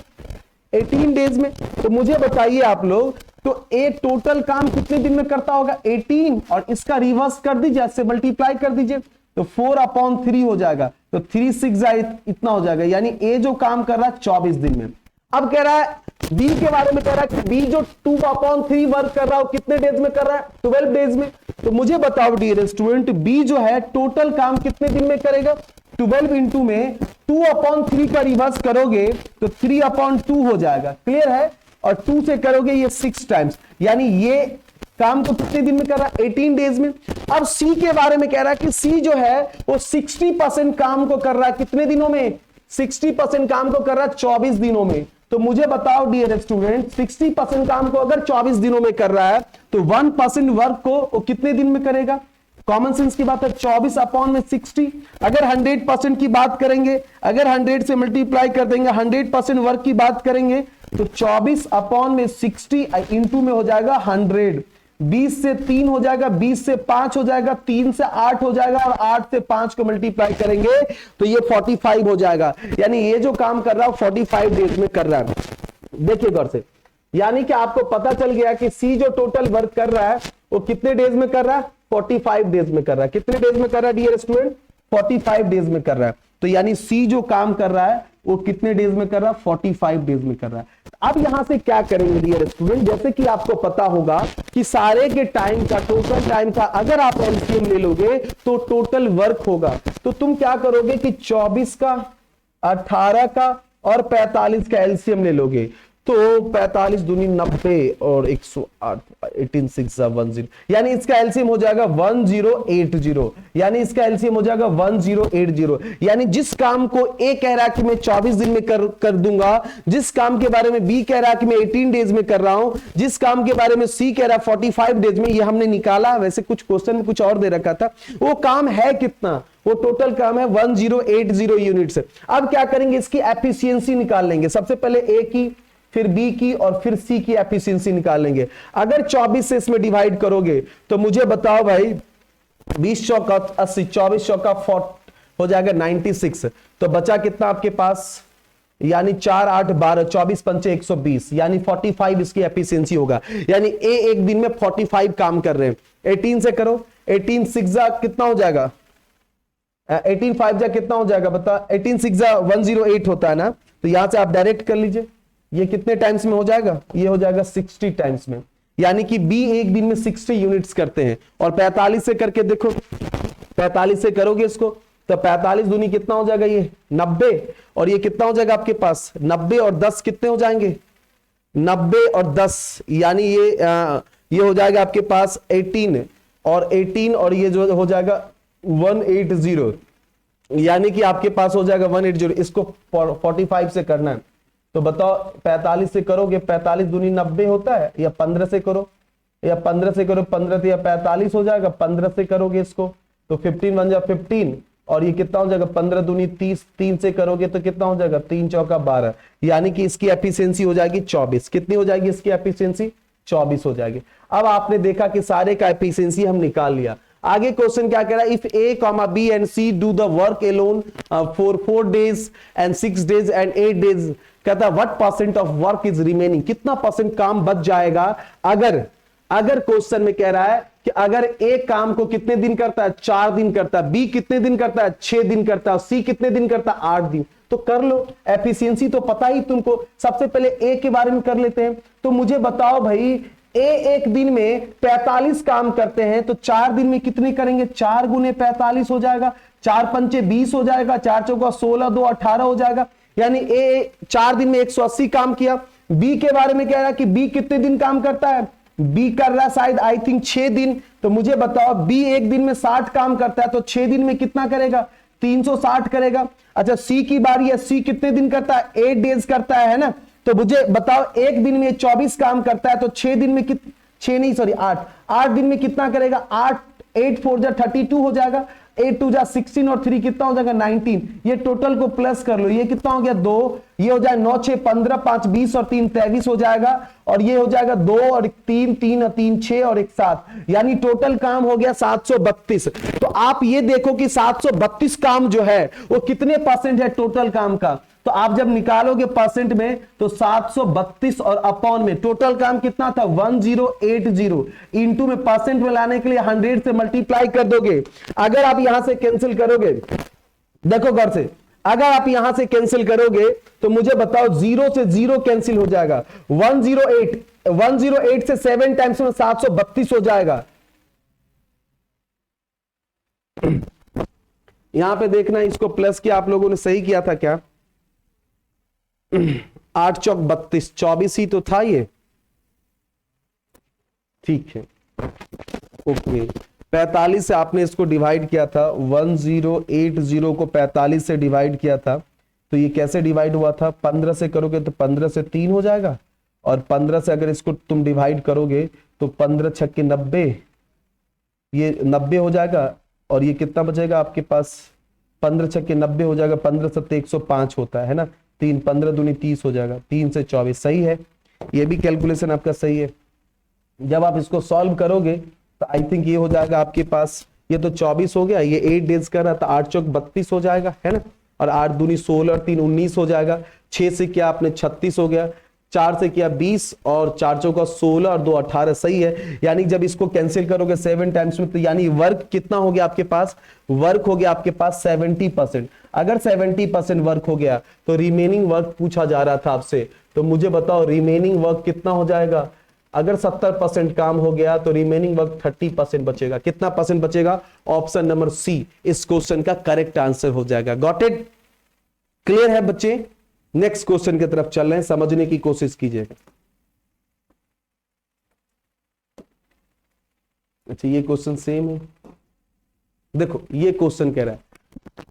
18 डेज में। तो मुझे बताइए आप लोग, तो एक टोटल काम कितने दिन में करता होगा 18, और इसका रिवर्स कर दीजिए, इससे मल्टीप्लाई कर दीजिए तो 4/3 हो जाएगा, तो 3 6 इतना हो जाएगा, यानी ए जो काम कर रहा है 24 दिन में। अब कह रहा है बी के बारे में, कह रहा है कि बी जो 2/3 वर्क कर रहा है कितने डेज में कर रहा है, 12 डेज में। तो मुझे बताओ डियर स्टूडेंट, बी जो है टोटल काम कितने दिन में करेगा, 12 इंटू में 2/3 का रिवर्स करोगे तो 3/2 हो जाएगा। क्लियर है, और 2 से करोगे ये 6 टाइम्स, यानी ये काम को कितने दिन में कर रहा है 18 डेज में। अब सी के बारे में कह रहा है कि सी जो है वो 60% काम को कर रहा है कितने दिनों में, 60% काम को कर रहा है 24 दिनों में। तो मुझे बताओ डियर स्टूडेंट, 60% काम को अगर 24 दिनों में कर रहा है तो 1% वर्क को वो कितने दिन में करेगा। कॉमन सेंस की बात है, 24/60। अगर 100% की बात करेंगे, अगर 100 से मल्टीप्लाई कर देंगे, 100% वर्क की बात करेंगे तो 24/60 इंटू में हो जाएगा 100। 20 से 3 हो जाएगा, 20 से 5 हो जाएगा, 3 से 8 हो जाएगा, और 8 से 5 को मल्टीप्लाई करेंगे तो ये 45 हो जाएगा। यानी ये जो काम कर रहा है 45 डेज में कर रहा है। देखिए गौर से, यानी कि आपको पता चल गया कि सी जो टोटल वर्क कर रहा है वो कितने डेज में कर रहा है, 45 डेज में कर रहा है। कितने डेज में कर रहा है डियर स्टूडेंट, 45 डेज में कर रहा है। तो यानी सी जो काम कर रहा है वो कितने डेज में कर रहा है, 45 डेज में कर रहा है। अब यहां से क्या करेंगे डियर स्टूडेंट, जैसे कि आपको पता होगा कि सारे के टाइम का, टोटल टाइम का अगर आप एलसीएम ले लोगे तो टोटल वर्क होगा। तो तुम क्या करोगे कि 24 का, 18 का और 45 का एलसीएम ले लोगे, तो 45 दूनी 90 और 108, 18 6 10, यानी इसका एलसीएम हो जाएगा 1080, यानी इसका एलसीएम हो जाएगा 1080। यानी जिस काम को ए कह रहा है कि मैं 24 दिन में कर दूंगा, जिस काम के बारे में बी कह रहा है कि मैं 18 डेज में कर रहा हूं, जिस काम के बारे में सी कह रहा है 45 डेज में, ये हमने निकाला। वैसे कुछ क्वेश्चन में कुछ और दे रखा था, वो काम है कितना, वो टोटल काम है 1080 यूनिट्स। अब क्या करेंगे, इसकी एफिशिएंसी निकाल लेंगे। सबसे पहले ए की, फिर बी की और फिर सी की एफिशिएंसी निकाल लेंगे। अगर 24 से इसमें डिवाइड करोगे तो मुझे बताओ भाई, 20 चौका 80, 24 चौका 40 हो जाएगा 96। तो बचा कितना आपके पास, यानी 4 8 12, 24 पंचे 120, यानी 45 इसकी एफिशिएंसी होगा। यानी ए एक दिन में 45 काम कर रहे हैं। 18 से करो, 18 6 कितना हो जाएगा, 18 5 कितना हो जाएगा बता, 18 6 108 होता है ना। तो यहां से आप डायरेक्ट कर लीजिए, ये कितने टाइम्स में हो जाएगा, ये हो जाएगा 60 टाइम्स में। यानी कि बी एक दिन में 60 यूनिट्स करते हैं। और 45 से करके देखो, 45 से करोगे इसको तो 45 दूनी कितना हो जाएगा, ये 90, और ये कितना हो जाएगा आपके पास 90 और 10 कितने हो जाएंगे, 90 और 10, यानी ये हो जाएगा आपके पास 18 और ये जो हो जाएगा 180, यानी कि आपके पास हो जाएगा 180। इसको 45 से करना है तो बताओ 45 से करोगे, 45 दूनी 90 होता है, या 15 से करो, या 15 से करो, 15 तो या 45 हो जाएगा। 15 से करोगे इसको तो 15 बन जाए 15, और ये कितना हो जाएगा 15 दूनी 30, 3 से करोगे तो कितना हो जाएगा 3 चौका 12, यानी कि इसकी एफिशिएंसी हो जाएगी 24। कितनी हो जाएगी इसकी एफिशिएंसी, 24 हो जाएगी। अब आपने देखा कि सारे का एफिशिएंसी हम निकाल लिया। आगे क्वेश्चन क्या कह रहा है, if A comma B and C do the work alone for 4 days and 6 days and 8 days, कहता है what percent of work is remaining, कितना परसेंट काम बच जाएगा अगर क्वेश्चन में कह रहा है कि अगर ए काम को कितने दिन करता है, 4 दिन करता है, बी कितने दिन करता है, 6 दिन करता है, सी कितने दिन करता है, 8 दिन। तो कर लो, एफिशिएंसी तो पता ही तुमको। सबसे पहले ए के बारे में कर लेते हैं। तो मुझे बताओ भाई, ए एक दिन में 45 काम करते हैं, तो 4 दिन में कितने करेंगे, 4 गुने 45 हो जाएगा, 4 पंचे 20 हो जाएगा, 4 चौका 16, 2 18 हो जाएगा। यानी ए 4 दिन में 180 काम किया। बी के बारे में कह रहा है कि बी कितने दिन काम करता है, बी कर रहा है शायद आई थिंक 6 दिन। तो मुझे बताओ बी एक दिन में 60 काम करता है, तो 6 दिन में कितना करेगा, 360 करेगा। अच्छा सी की बारी है, सी कितने दिन करता है, 8 डेज करता है ना। तो मुझे बताओ एक दिन में 24 काम करता है, तो 6 दिन में 8 दिन में कितना करेगा, 8 4 जा 32 हो जाएगा, 8 2 जा 16 और 3 कितना हो जाएगा 19। ये टोटल को प्लस कर लो, ये कितना हो गया 2, ये हो जाए 9 6 15 5 20 और 3 23 हो जाएगा, और ये हो जाएगा 2 और 3 3 और 3 6 और 1 7, यानी टोटल काम हो गया 732। तो आप ये देखो कि 732 काम जो है वो कितने परसेंट है टोटल काम का। तो आप जब निकालोगे परसेंट में तो 732 और अपॉन में टोटल काम कितना था 1080, इंटू में परसेंट में लाने के लिए 100 से मल्टीप्लाई कर दोगे। अगर आप यहां से कैंसिल करोगे, देखो गौर से, अगर आप यहां से कैंसिल करोगे तो मुझे बताओ 0 से 0 कैंसिल हो जाएगा, 108 से 7 टाइम्स में 732 हो जाएगा। यहां पे देखना, इसको प्लस किया आप लोगों ने, सही किया था क्या, 8 चौक 32, 24 ही तो था ये, ठीक है ओके। 45 से आपने इसको डिवाइड किया था, 1080 को 45 से डिवाइड किया था, तो ये कैसे डिवाइड हुआ था, 15 से करोगे तो 15 से 3 हो जाएगा, और 15 से अगर इसको तुम डिवाइड करोगे तो 15 छक्के 90, ये 90 हो जाएगा, और ये कितना बचेगा आपके पास, 15 छक्के 90 हो जाएगा, 15 सत्ते 105 होता है ना, 3 15 दूनी 30 हो जाएगा, 3 से 24, सही है, ये भी कैलकुलेशन आपका सही है। जब आप इसको सॉल्व करोगे तो आई थिंक ये हो जाएगा आपके पास, ये तो 24 हो गया, ये 8 डेज का रहा था, 8 चौक 32 हो जाएगा है ना, और 8 दूनी 16 और 3 19 हो जाएगा, 6 से किया आपने 36 हो गया, 4 से किया 20 और 4 चौका 16 और 2 18, सही है। यानी जब इसको कैंसिल करोगे 7 टाइम्स में, तो यानी वर्क कितना हो गया आपके पास, वर्क हो गया आपके पास 70%। अगर 70% वर्क हो गया तो रिमेनिंग वर्क पूछा जा रहा था आपसे, तो मुझे बताओ रिमेनिंग वर्क कितना हो जाएगा। अगर 70% काम हो गया तो रिमेनिंग वर्क 30% बचेगा। कितना परसेंट बचेगा, ऑप्शन नंबर सी इस क्वेश्चन का करेक्ट आंसर हो जाएगा। गॉट इट, क्लियर है बच्चे। नेक्स्ट क्वेश्चन की तरफ चल रहे हैं, समझने की कोशिश कीजिएगा। अच्छा ये क्वेश्चन सेम है, देखो ये क्वेश्चन कह रहा है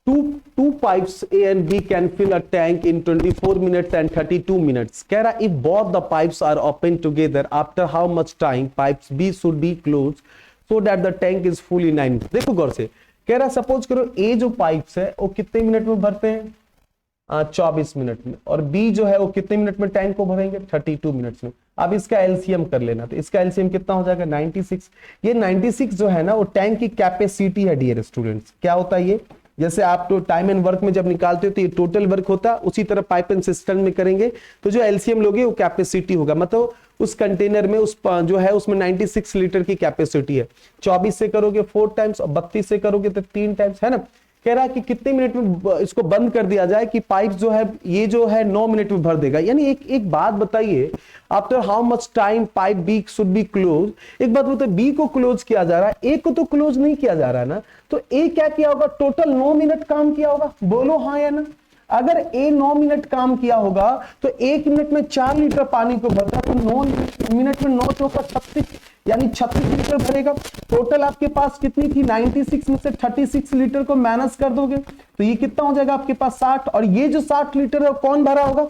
two pipes A and B can fill a tank in 24 minutes and 32 minutes. कह रहा if both the pipes are open together, after how much time pipes B should be closed so that the tank is full in 9 minutes. देखो गौर से, कह रहा सपोज करो A जो पाइप्स है वो कितने मिनट में भरते हैं, 24 मिनट में, और B जो है वो कितने मिनट में टैंक को भरेंगे, 32 मिनट्स में। अब इसका एलसीएम कर लेना, तो इसका एलसीएम कितना हो जाएगा 96। ये 96 जो है ना वो टैंक की कैपेसिटी है डियर स्टूडेंट्स। क्या होता है ये, जैसे आप तो टाइम एंड वर्क में जब निकालते हो तो ये टोटल वर्क होता है, उसी तरह पाइप एंड सिस्टम में करेंगे तो जो एलसीएम लोगे वो कैपेसिटी होगा, मतलब उस कंटेनर में उस जो है उसमें 96 लीटर की कैपेसिटी है। 24 से करोगे 4 टाइम्स और 32 से करोगे तो 3 टाइम्स, है ना। कह रहा है कि कितने मिनट में इसको बंद कर दिया जाए कि पाइप जो है ये जो है 9 मिनट में भर देगा। यानी एक बात बताइए, after how much time pipe B should be close. एक बात बताइए, बी को क्लोज किया जा रहा है, ए को तो क्लोज नहीं किया जा रहा है ना, तो ए क्या किया होगा, टोटल 9 मिनट काम किया होगा, बोलो हाँ या ना। अगर ए 9 मिनट काम किया होगा तो 1 मिनट में 4 लीटर पानी को भरता, तो 9 मिनट में 9 चौका 36, यानी 36 लीटर भरेगा। टोटल आपके पास कितनी थी 96 में से 36 लीटर को माइनस कर दोगे तो ये कितना हो जाएगा आपके पास 60, और ये जो 60 लीटर है कौन भरा होगा,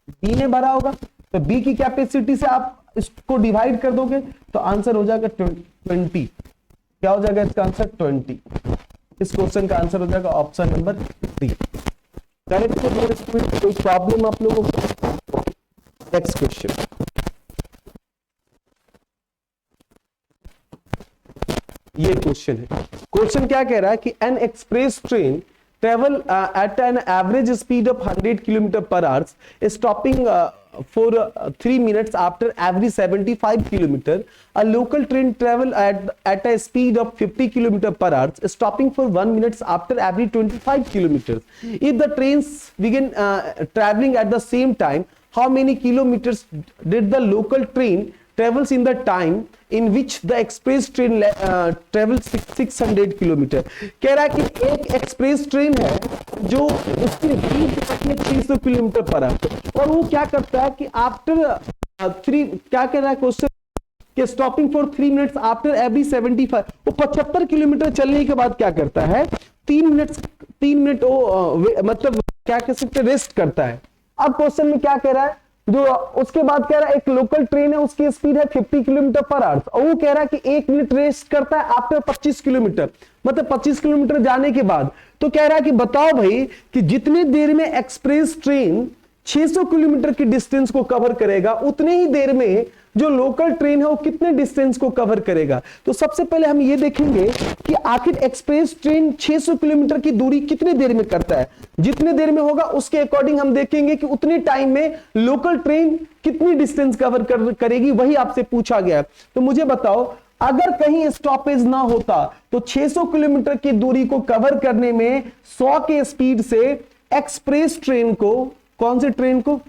बी ने भरा होगा। तो बी की कैपेसिटी से आप इसको डिवाइड कर दोगे तो आंसर हो जाएगा 20। क्या हो जाएगा इसका आंसर 20। इस क्वेश्चन का आंसर हो जाएगा ऑप्शन नंबर 3। करेक्ट है, कोई प्रॉब्लम आप लोगों को। नेक्स्ट क्वेश्चन, ये क्वेश्चन है। क्वेश्चन क्या कह रहा है कि N express train travel at an average speed of 100 km per hour, stopping for 3 minutes after every 75 km. A local train travel at a speed of 50 km per hour, stopping for 1 minute after every 25 km. If the trains begin traveling at the same time, how many kilometers did the local train travels in the time in which the express train travels 600 kilometre. कह रहा है कि एक एक्सप्रेस ट्रेन है जो उसकी स्पीड है 600 किलोमीटर पर आवर, और वो क्या करता है कि आफ्टर 3 क्या कह रहा है क्वेश्चन कि stopping for 3 minutes after every 75, वो 75 किलोमीटर चलने के बाद क्या करता है 3 मिनट वो मतलब क्या कह सकते रेस्ट करता है। अब क्वेश्चन में क्या कह रहा है, जो उसके बाद कह रहा है एक लोकल ट्रेन है उसकी स्पीड है 50 किलोमीटर पर आवर, और वो कह रहा है कि 1 मिनट रेस्ट करता है आफ्टर 25 किलोमीटर, मतलब 25 किलोमीटर जाने के बाद। तो कह रहा है कि बताओ भाई कि जितनी देर में एक्सप्रेस ट्रेन 600 किलोमीटर की डिस्टेंस को कवर करेगा, उतने ही देर में जो लोकल ट्रेन है वो कितने डिस्टेंस को कवर करेगा। तो सबसे पहले हम ये देखेंगे कि आखिर एक्सप्रेस ट्रेन 600 किलोमीटर की दूरी कितने देर में करता है। जितने देर में होगा उसके अकॉर्डिंग हम देखेंगे कि उतने टाइम में लोकल ट्रेन कितनी डिस्टेंस कवर करेगी, वही आपसे पूछा गया। तो मुझे बताओ अगर कहीं स्टॉपेज ना होता तो 600 किलोमीटर की दूरी को कवर करने में 100 के स्पीड से एक्सप्रेस ट्रेन को, कौन सी ट्रेन को,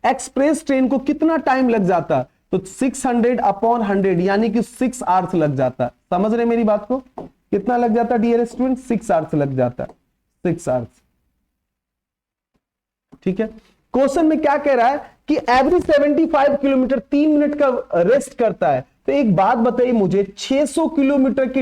एक्सप्रेस ट्रेन को कितना टाइम लग जाता, तो 600/100 यानी कि 6 आवर्स लग जाता। समझ रहे मेरी बात को, कितना लग जाता डियर स्टूडेंट, 6 आवर्स लग जाता, 6 आवर्स। ठीक है, क्वेश्चन में क्या कह रहा है कि एवरी 75 किलोमीटर 3 मिनट का रेस्ट करता है। तो एक बात बताइए मुझे, 600 किलोमीटर की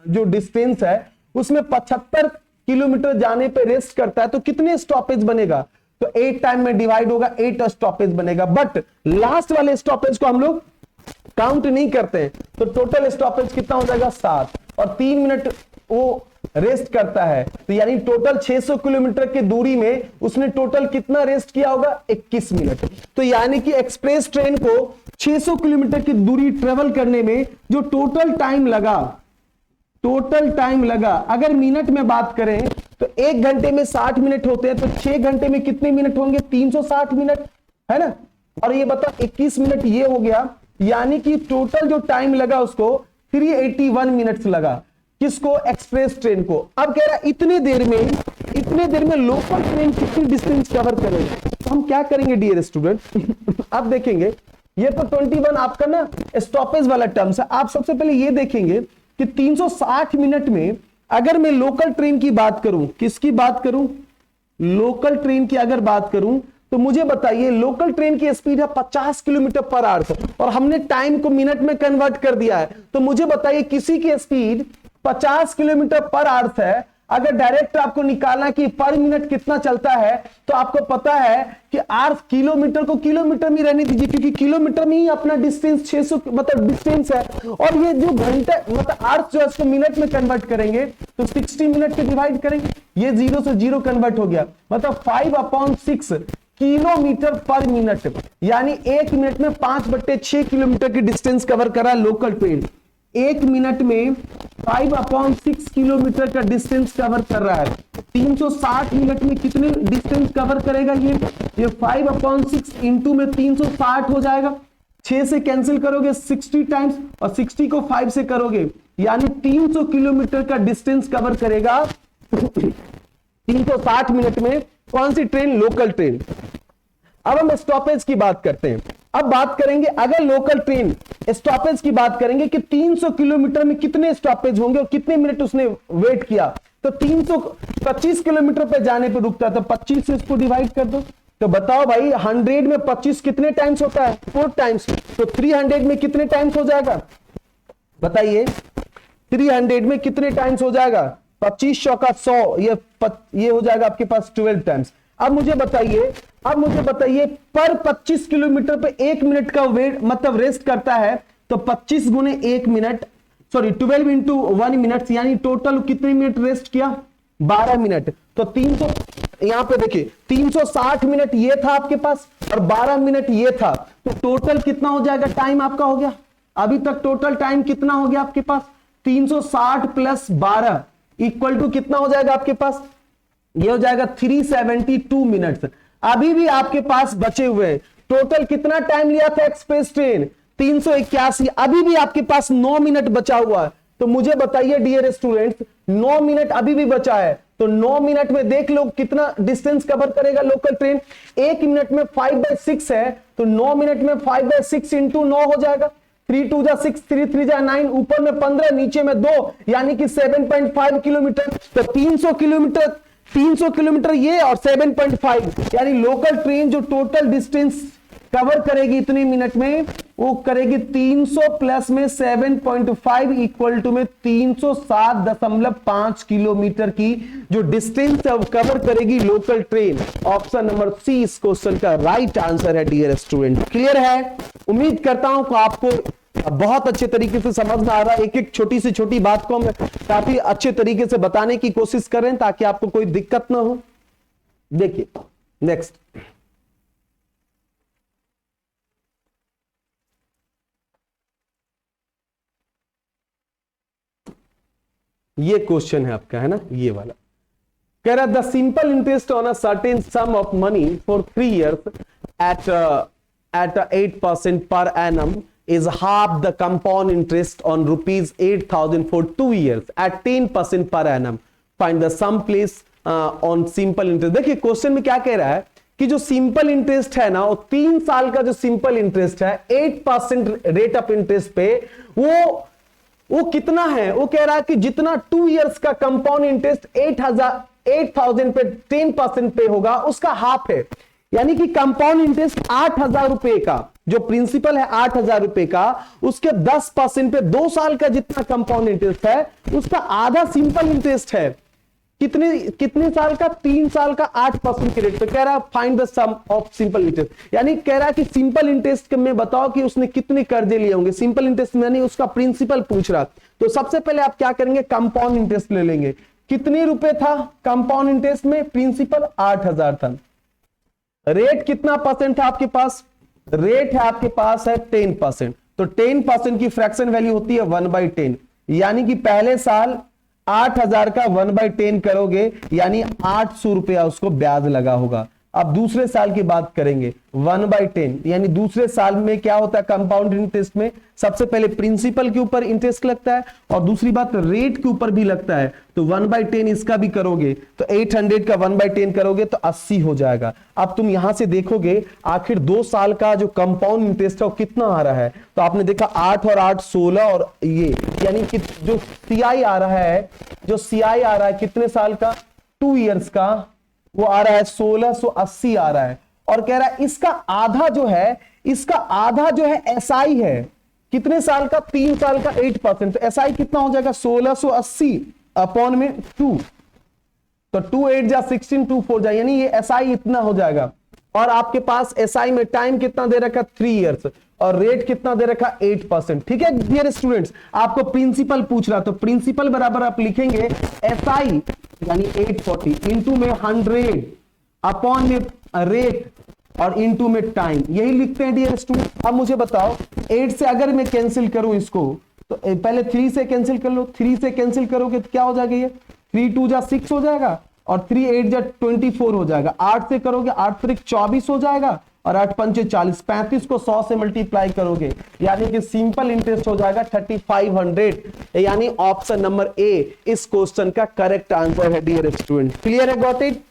जो डिस्टेंस है उसमें 75 किलोमीटर जाने पे रेस्ट करता है, तो कितने स्टॉपेज बनेगा, तो 8 टाइम में डिवाइड होगा, 8 स्टॉपेज बनेगा। बट लास्ट वाले स्टॉपेज को हम लोग काउंट नहीं करते हैं, तो टोटल स्टॉपेज कितना हो जाएगा 7, और 3 मिनट वो रेस्ट करता है, तो यानी टोटल 600 किलोमीटर की दूरी में उसने टोटल कितना रेस्ट किया होगा 21 मिनट। तो यानी कि एक्सप्रेस ट्रेन को 600 किलोमीटर की दूरी ट्रेवल करने में जो टोटल टाइम लगा, अगर मिनट में बात करें तो 1 घंटे में 60 मिनट होते हैं, तो 6 घंटे में कितने मिनट होंगे, 360 मिनट, है ना। और ये बता 21 मिनट ये हो गया, यानी कि टोटल जो टाइम लगा उसको 381 मिनट्स लगा, किसको, एक्सप्रेस ट्रेन को। अब कह रहा है इतने देर में लोकल ट्रेन कितनी डिस्टेंस कवर करेगी। तो हम क्या करेंगे डियर स्टूडेंट अब देखेंगे, ये तो 21 आपका ना स्टॉपेज वाला टर्म्स है। आप सबसे पहले ये देखेंगे कि 360 मिनट में अगर मैं लोकल ट्रेन की बात करूं, किसकी बात करूं, लोकल ट्रेन की अगर बात करूं, तो मुझे बताइए लोकल ट्रेन की स्पीड है 50 किलोमीटर पर आवर, और हमने टाइम को मिनट में कन्वर्ट कर दिया है। तो मुझे बताइए किसी की स्पीड 50 किलोमीटर पर आवर है, अगर डायरेक्ट आपको निकालना कि पर मिनट कितना चलता है, तो आपको पता है कि आर किलोमीटर को किलोमीटर में रहने दीजिए, क्योंकि किलोमीटर में ही अपना डिस्टेंस 600 मतलब डिस्टेंस है, और ये जो घंटे मतलब आर्स जो है इसको मिनट में कन्वर्ट करेंगे तो 60 मिनट के डिवाइड करेंगे, ये 0 से 0 कन्वर्ट हो गया, मतलब 5/6 किलोमीटर पर मिनट, यानी 1 मिनट में 5/6 किलोमीटर की डिस्टेंस कवर करा लोकल ट्रेन। 1 मिनट में 5/6 किलोमीटर का डिस्टेंस कवर कर रहा है। 360 मिनट में कितने डिस्टेंस कवर करेगा, ये 5/6 इंटू में 360 हो जाएगा। 6 से कैंसिल करोगे 60 टाइम्स, और 60 को 5 से करोगे यानी 300 किलोमीटर का डिस्टेंस कवर करेगा 360 मिनट में। कौन सी ट्रेन, लोकल ट्रेन। अब हम स्टॉपेज की बात करते हैं। अब बात करेंगे अगर लोकल ट्रेन स्टॉपेज की बात करेंगे कि 300 किलोमीटर में कितने स्टॉपेज होंगे और कितने मिनट उसने वेट किया, तो 325 किलोमीटर पे जाने पे रुकता है, तो 25 से इसको डिवाइड कर दो। तो बताओ भाई 100 में 25 कितने टाइम्स होता है, 4 टाइम्स, तो 300 में कितने टाइम्स हो जाएगा, बताइए 300 में कितने टाइम्स हो जाएगा, 25 चौका 100, ये हो जाएगा आपके पास 12 टाइम्स। अब मुझे बताइए पर 25 किलोमीटर पे 1 मिनट का वेट मतलब रेस्ट करता है, तो 25 गुने 1 मिनट, सॉरी 12 इंटू 1 मिनट, यानी टोटल कितने मिनट रेस्ट किया, 12 मिनट। तो 300 यहां पे देखिए 360 मिनट ये था आपके पास और 12 मिनट ये था, तो टोटल कितना हो जाएगा टाइम आपका हो गया, अभी तक टोटल टाइम कितना हो गया आपके पास 360 प्लस 12 इक्वल टू कितना हो जाएगा आपके पास, ये हो जाएगा 372 मिनट्स। अभी भी आपके पास बचे हुए टोटल कितना टाइम लिया था एक्सप्रेस ट्रेन, 381। अभी भी आपके पास 9 मिनट बचा हुआ है। तो मुझे बताइए डियर स्टूडेंट्स, 9 मिनट अभी भी बचा है, तो 9 मिनट में देख लो कितना डिस्टेंस कवर करेगा लोकल ट्रेन। 1 मिनट में 5/6 है, तो 9 मिनट में 5/6 इंटू 9 हो जाएगा। 3 2 जा 6, 3 3 जा 9, ऊपर में 15, नीचे में 2, यानी कि 7.5 किलोमीटर। तो 300 किलोमीटर ये और 7.5, यानी लोकल ट्रेन जो टोटल डिस्टेंस कवर करेगी इतनी मिनट में, वो करेगी 300 प्लस में 7.5 इक्वल टू में 307.5 किलोमीटर की जो डिस्टेंस कवर करेगी local train. Option number C इस क्वेश्चन का राइट आंसर है डियर स्टूडेंट। क्लियर है? उम्मीद करता हूं कि आपको बहुत अच्छे तरीके से समझ में आ रहा है। एक एक छोटी से छोटी बात को हम काफी अच्छे तरीके से बताने की कोशिश करें ताकि आपको कोई दिक्कत ना हो। देखिए नेक्स्ट, ये क्वेश्चन है आपका, है ना, ये वाला कह रहा the simple interest on a certain some of money for 3 years at 8% per annum is half the compound interest on rupees 8,000 for 2 years at 10% per annum. Find the sum place on simple interest. देखिए क्वेश्चन में क्या कह रहा है कि जो सिंपल इंटरेस्ट है ना, वो 3 साल का जो सिंपल इंटरेस्ट है 8% रेट ऑफ इंटरेस्ट पे, वो कितना है। वो कह रहा है कि जितना 2 years का कंपाउंड इंटरेस्ट 8,000 पे 10% पे होगा उसका हाफ है, यानी कि कंपाउंड इंटरेस्ट 8,000 रुपए का, जो प्रिंसिपल है 8,000 रुपए का, उसके 10% पे 2 साल का जितना कंपाउंड इंटरेस्ट है उसका आधा सिंपल इंटरेस्ट है। कितने साल का, 3 साल का 8% के रेट पे। कह रहा है find the sum of simple interest, यानी कह रहा है कि सिंपल इंटरेस्ट में बताओ कि उसने कितने कर्जे लिए होंगे। सिंपल इंटरेस्ट में नहीं, उसका प्रिंसिपल पूछ रहा। तो सबसे पहले आप क्या करेंगे, कंपाउंड इंटरेस्ट ले लेंगे। कितने रुपए था कंपाउंड इंटरेस्ट में, प्रिंसिपल 8,000 था। रेट कितना परसेंट था आपके पास, रेट है आपके पास है 10%। तो 10% की फ्रैक्शन वैल्यू होती है 1/10, यानी कि पहले साल 8,000 का 1/10 करोगे यानी 800 रुपया उसको ब्याज लगा होगा। अब दूसरे साल की बात करेंगे, 1/10 यानी दूसरे साल में क्या होता है कंपाउंड इंटरेस्ट में, सबसे पहले प्रिंसिपल के ऊपर इंटरेस्ट लगता है और दूसरी बात रेट के ऊपर भी लगता है। तो 1/10 इसका भी करोगे तो 800 का 1/10 करोगे तो 80 हो जाएगा। अब तुम यहां से देखोगे आखिर 2 साल का जो कंपाउंड इंटरेस्ट है वो कितना आ रहा है। तो आपने देखा 8 और 8 16 और ये, यानी कि जो सीआई आ रहा है, जो सीआई आ रहा है कितने साल का, 2 years का, वो आ रहा है 1680 आ रहा है। और कह रहा है इसका आधा जो है, इसका आधा जो है एसआई है, कितने साल का, 3 साल का 8%। तो एसआई कितना हो जाएगा 1680 अपॉन में 2, तो 2 8 जा 16 2 4 जा, यानी ये एसआई इतना हो जाएगा। और आपके पास एसआई में टाइम कितना दे रखा, 3 years, और रेट कितना दे रखा 8%। ठीक है डियर स्टूडेंट्स, आपको प्रिंसिपल पूछ रहा, तो प्रिंसिपल बराबर आप लिखेंगे एसआई यानी 840 इंटू में 100 अपॉन में रेट और इंटू में टाइम, यही लिखते हैं डियर स्टूडेंट। अब मुझे बताओ 8 से अगर मैं कैंसिल करूं इसको, तो पहले 3 से कैंसिल कर लो। 3 से कैंसिल करोगे तो क्या हो जाएगा, ये 3 2 जा 6 हो जाएगा और 3 8 जा 24 हो जाएगा। 8 से करोगे 8 3 24 हो जाएगा और 8 5 40, 35 को 100 से मल्टीप्लाई करोगे यानी कि सिंपल इंटरेस्ट हो जाएगा 3500, यानी ऑप्शन नंबर ए इस क्वेश्चन का करेक्ट आंसर है डियर स्टूडेंट। क्लियर है, गॉट इट।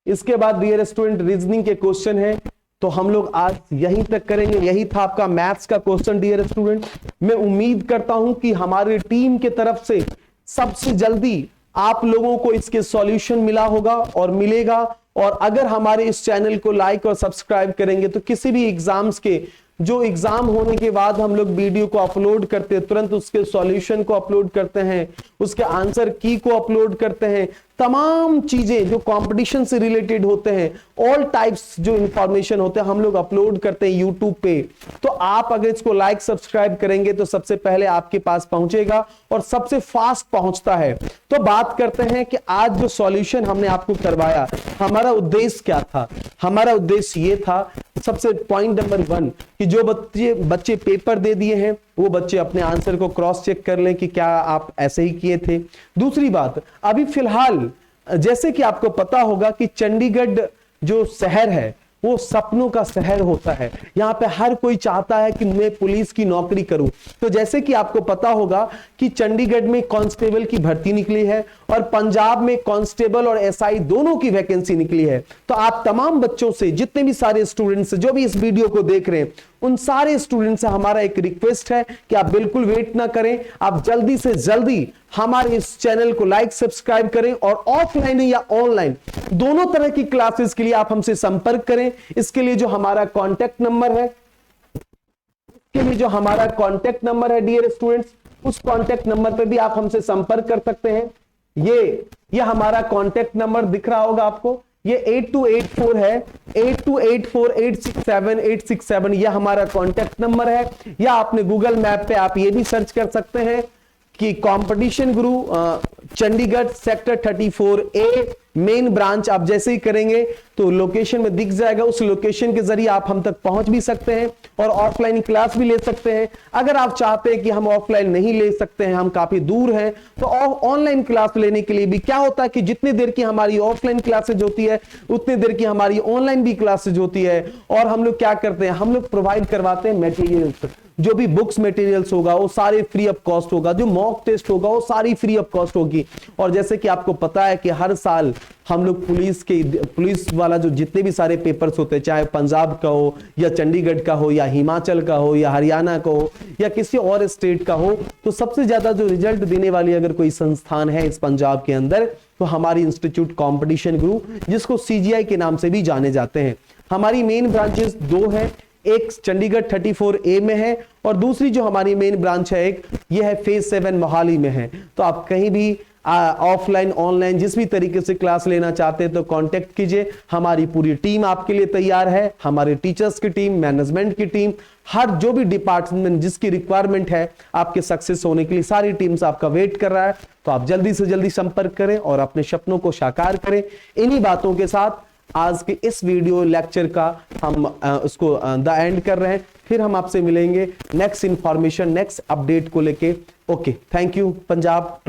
इसके बाद डियर स्टूडेंट रीजनिंग के क्वेश्चन है, तो हम लोग आज यहीं तक करेंगे। यही था आपका मैथ्स का क्वेश्चन डियर स्टूडेंट। मैं उम्मीद करता हूं कि हमारी टीम के तरफ से सबसे जल्दी आप लोगों को इसके सॉल्यूशन मिला होगा और मिलेगा। और अगर हमारे इस चैनल को लाइक और सब्सक्राइब करेंगे तो किसी भी एग्जाम्स के, जो एग्जाम होने के बाद हम लोग वीडियो को अपलोड करते हैं, तुरंत उसके सॉल्यूशन को अपलोड करते हैं, उसके आंसर की को अपलोड करते हैं, तमाम चीजें जो कंपटीशन से रिलेटेड होते हैं, ऑल टाइप्स जो इंफॉर्मेशन होते हैं हम लोग अपलोड करते हैं यूट्यूब पे। तो आप अगर इसको लाइक सब्सक्राइब करेंगे तो सबसे पहले आपके पास पहुंचेगा और सबसे फास्ट पहुंचता है। तो बात करते हैं कि आज जो सॉल्यूशन हमने आपको करवाया, हमारा उद्देश्य क्या था। हमारा उद्देश्य ये था सबसे पॉइंट नंबर 1 कि जो बच्चे पेपर दे दिए हैं वो बच्चे अपने आंसर को क्रॉस चेक कर लें कि क्या आप ऐसे ही किए थे। दूसरी बात, अभी फिलहाल जैसे कि आपको पता होगा कि चंडीगढ़ जो शहर है वो सपनों का शहर होता है। यहाँ पे हर कोई चाहता है कि मैं पुलिस की नौकरी करूं। तो जैसे कि आपको पता होगा कि चंडीगढ़ में कांस्टेबल की भर्ती निकली है और पंजाब में कांस्टेबल और एसआई दोनों की वैकेंसी निकली है। तो आप तमाम बच्चों से, जितने भी सारे स्टूडेंट्स जो भी इस वीडियो को देख रहे हैं, उन सारे स्टूडेंट से हमारा एक रिक्वेस्ट है कि आप बिल्कुल वेट ना करें, आप जल्दी से जल्दी हमारे इस चैनल को लाइक सब्सक्राइब करें और ऑफलाइन या ऑनलाइन दोनों तरह की क्लासेस के लिए आप हमसे संपर्क करें। इसके लिए जो हमारा कांटेक्ट नंबर है, डियर स्टूडेंट्स, उस कांटेक्ट नंबर पर भी आप हमसे संपर्क कर सकते हैं। ये हमारा कांटेक्ट नंबर दिख रहा होगा आपको, ये 8284 है, 8284867867, यह हमारा कांटेक्ट नंबर है। या आपने गूगल मैप पे आप ये भी सर्च कर सकते हैं कि कंपटीशन गुरु Chandigarh sector 34A main branch. आप जैसे ही करेंगे तो लोकेशन में दिख जाएगा, उस लोकेशन के जरिए आप हम तक पहुंच भी सकते हैं और ऑफलाइन क्लास भी ले सकते हैं। अगर आप चाहते हैं कि हम ऑफलाइन नहीं ले सकते हैं, हम काफी दूर हैं, तो ऑनलाइन क्लास लेने के लिए भी क्या होता है कि जितनी देर की हमारी ऑफलाइन क्लासेज होती है उतनी देर की हमारी ऑनलाइन भी क्लासेज होती है। और हम लोग क्या करते हैं, हम लोग प्रोवाइड करवाते हैं मटेरियल्स, जो भी बुक्स मटेरियल्स होगा वो सारे फ्री ऑफ कॉस्ट होगा, जो मॉक टेस्ट होगा वो सारी फ्री ऑफ कॉस्ट होगी। और जैसे कि आपको पता है कि हर साल हम लोग पुलिस वाला जो जितने भी सारे पेपर्स होते हैं, चाहे पंजाब का हो या चंडीगढ़ का हो या हिमाचल का हो या हरियाणा का हो या किसी और स्टेट का हो, तो सबसे ज्यादा जो रिजल्ट देने वाली अगर कोई संस्थान है इस पंजाब के अंदर तो हमारी इंस्टीट्यूट कंपटीशन गुरु, जिसको CGI के नाम से भी जाने जाते हैं। हमारी मेन ब्रांचेस 2 है, एक चंडीगढ़ 34A में है और दूसरी जो हमारी मेन ब्रांच है एक ये है फेज 7 मोहाली में है। तो आप कहीं भी ऑफलाइन ऑनलाइन जिस भी तरीके से क्लास लेना चाहते हैं तो कांटेक्ट कीजिए। हमारी पूरी टीम आपके लिए तैयार है, हमारे टीचर्स की टीम, मैनेजमेंट की टीम, हर जो भी डिपार्टमेंट जिसकी रिक्वायरमेंट है आपके सक्सेस होने के लिए सारी टीम्स आपका वेट कर रहा है। तो आप जल्दी से जल्दी संपर्क करें और अपने सपनों को साकार करें। इन्हीं बातों के साथ आज के इस वीडियो लेक्चर का हम उसको द एंड कर रहे हैं। फिर हम आपसे मिलेंगे नेक्स्ट इंफॉर्मेशन, नेक्स्ट अपडेट को लेके। Okay, thank you Punjab.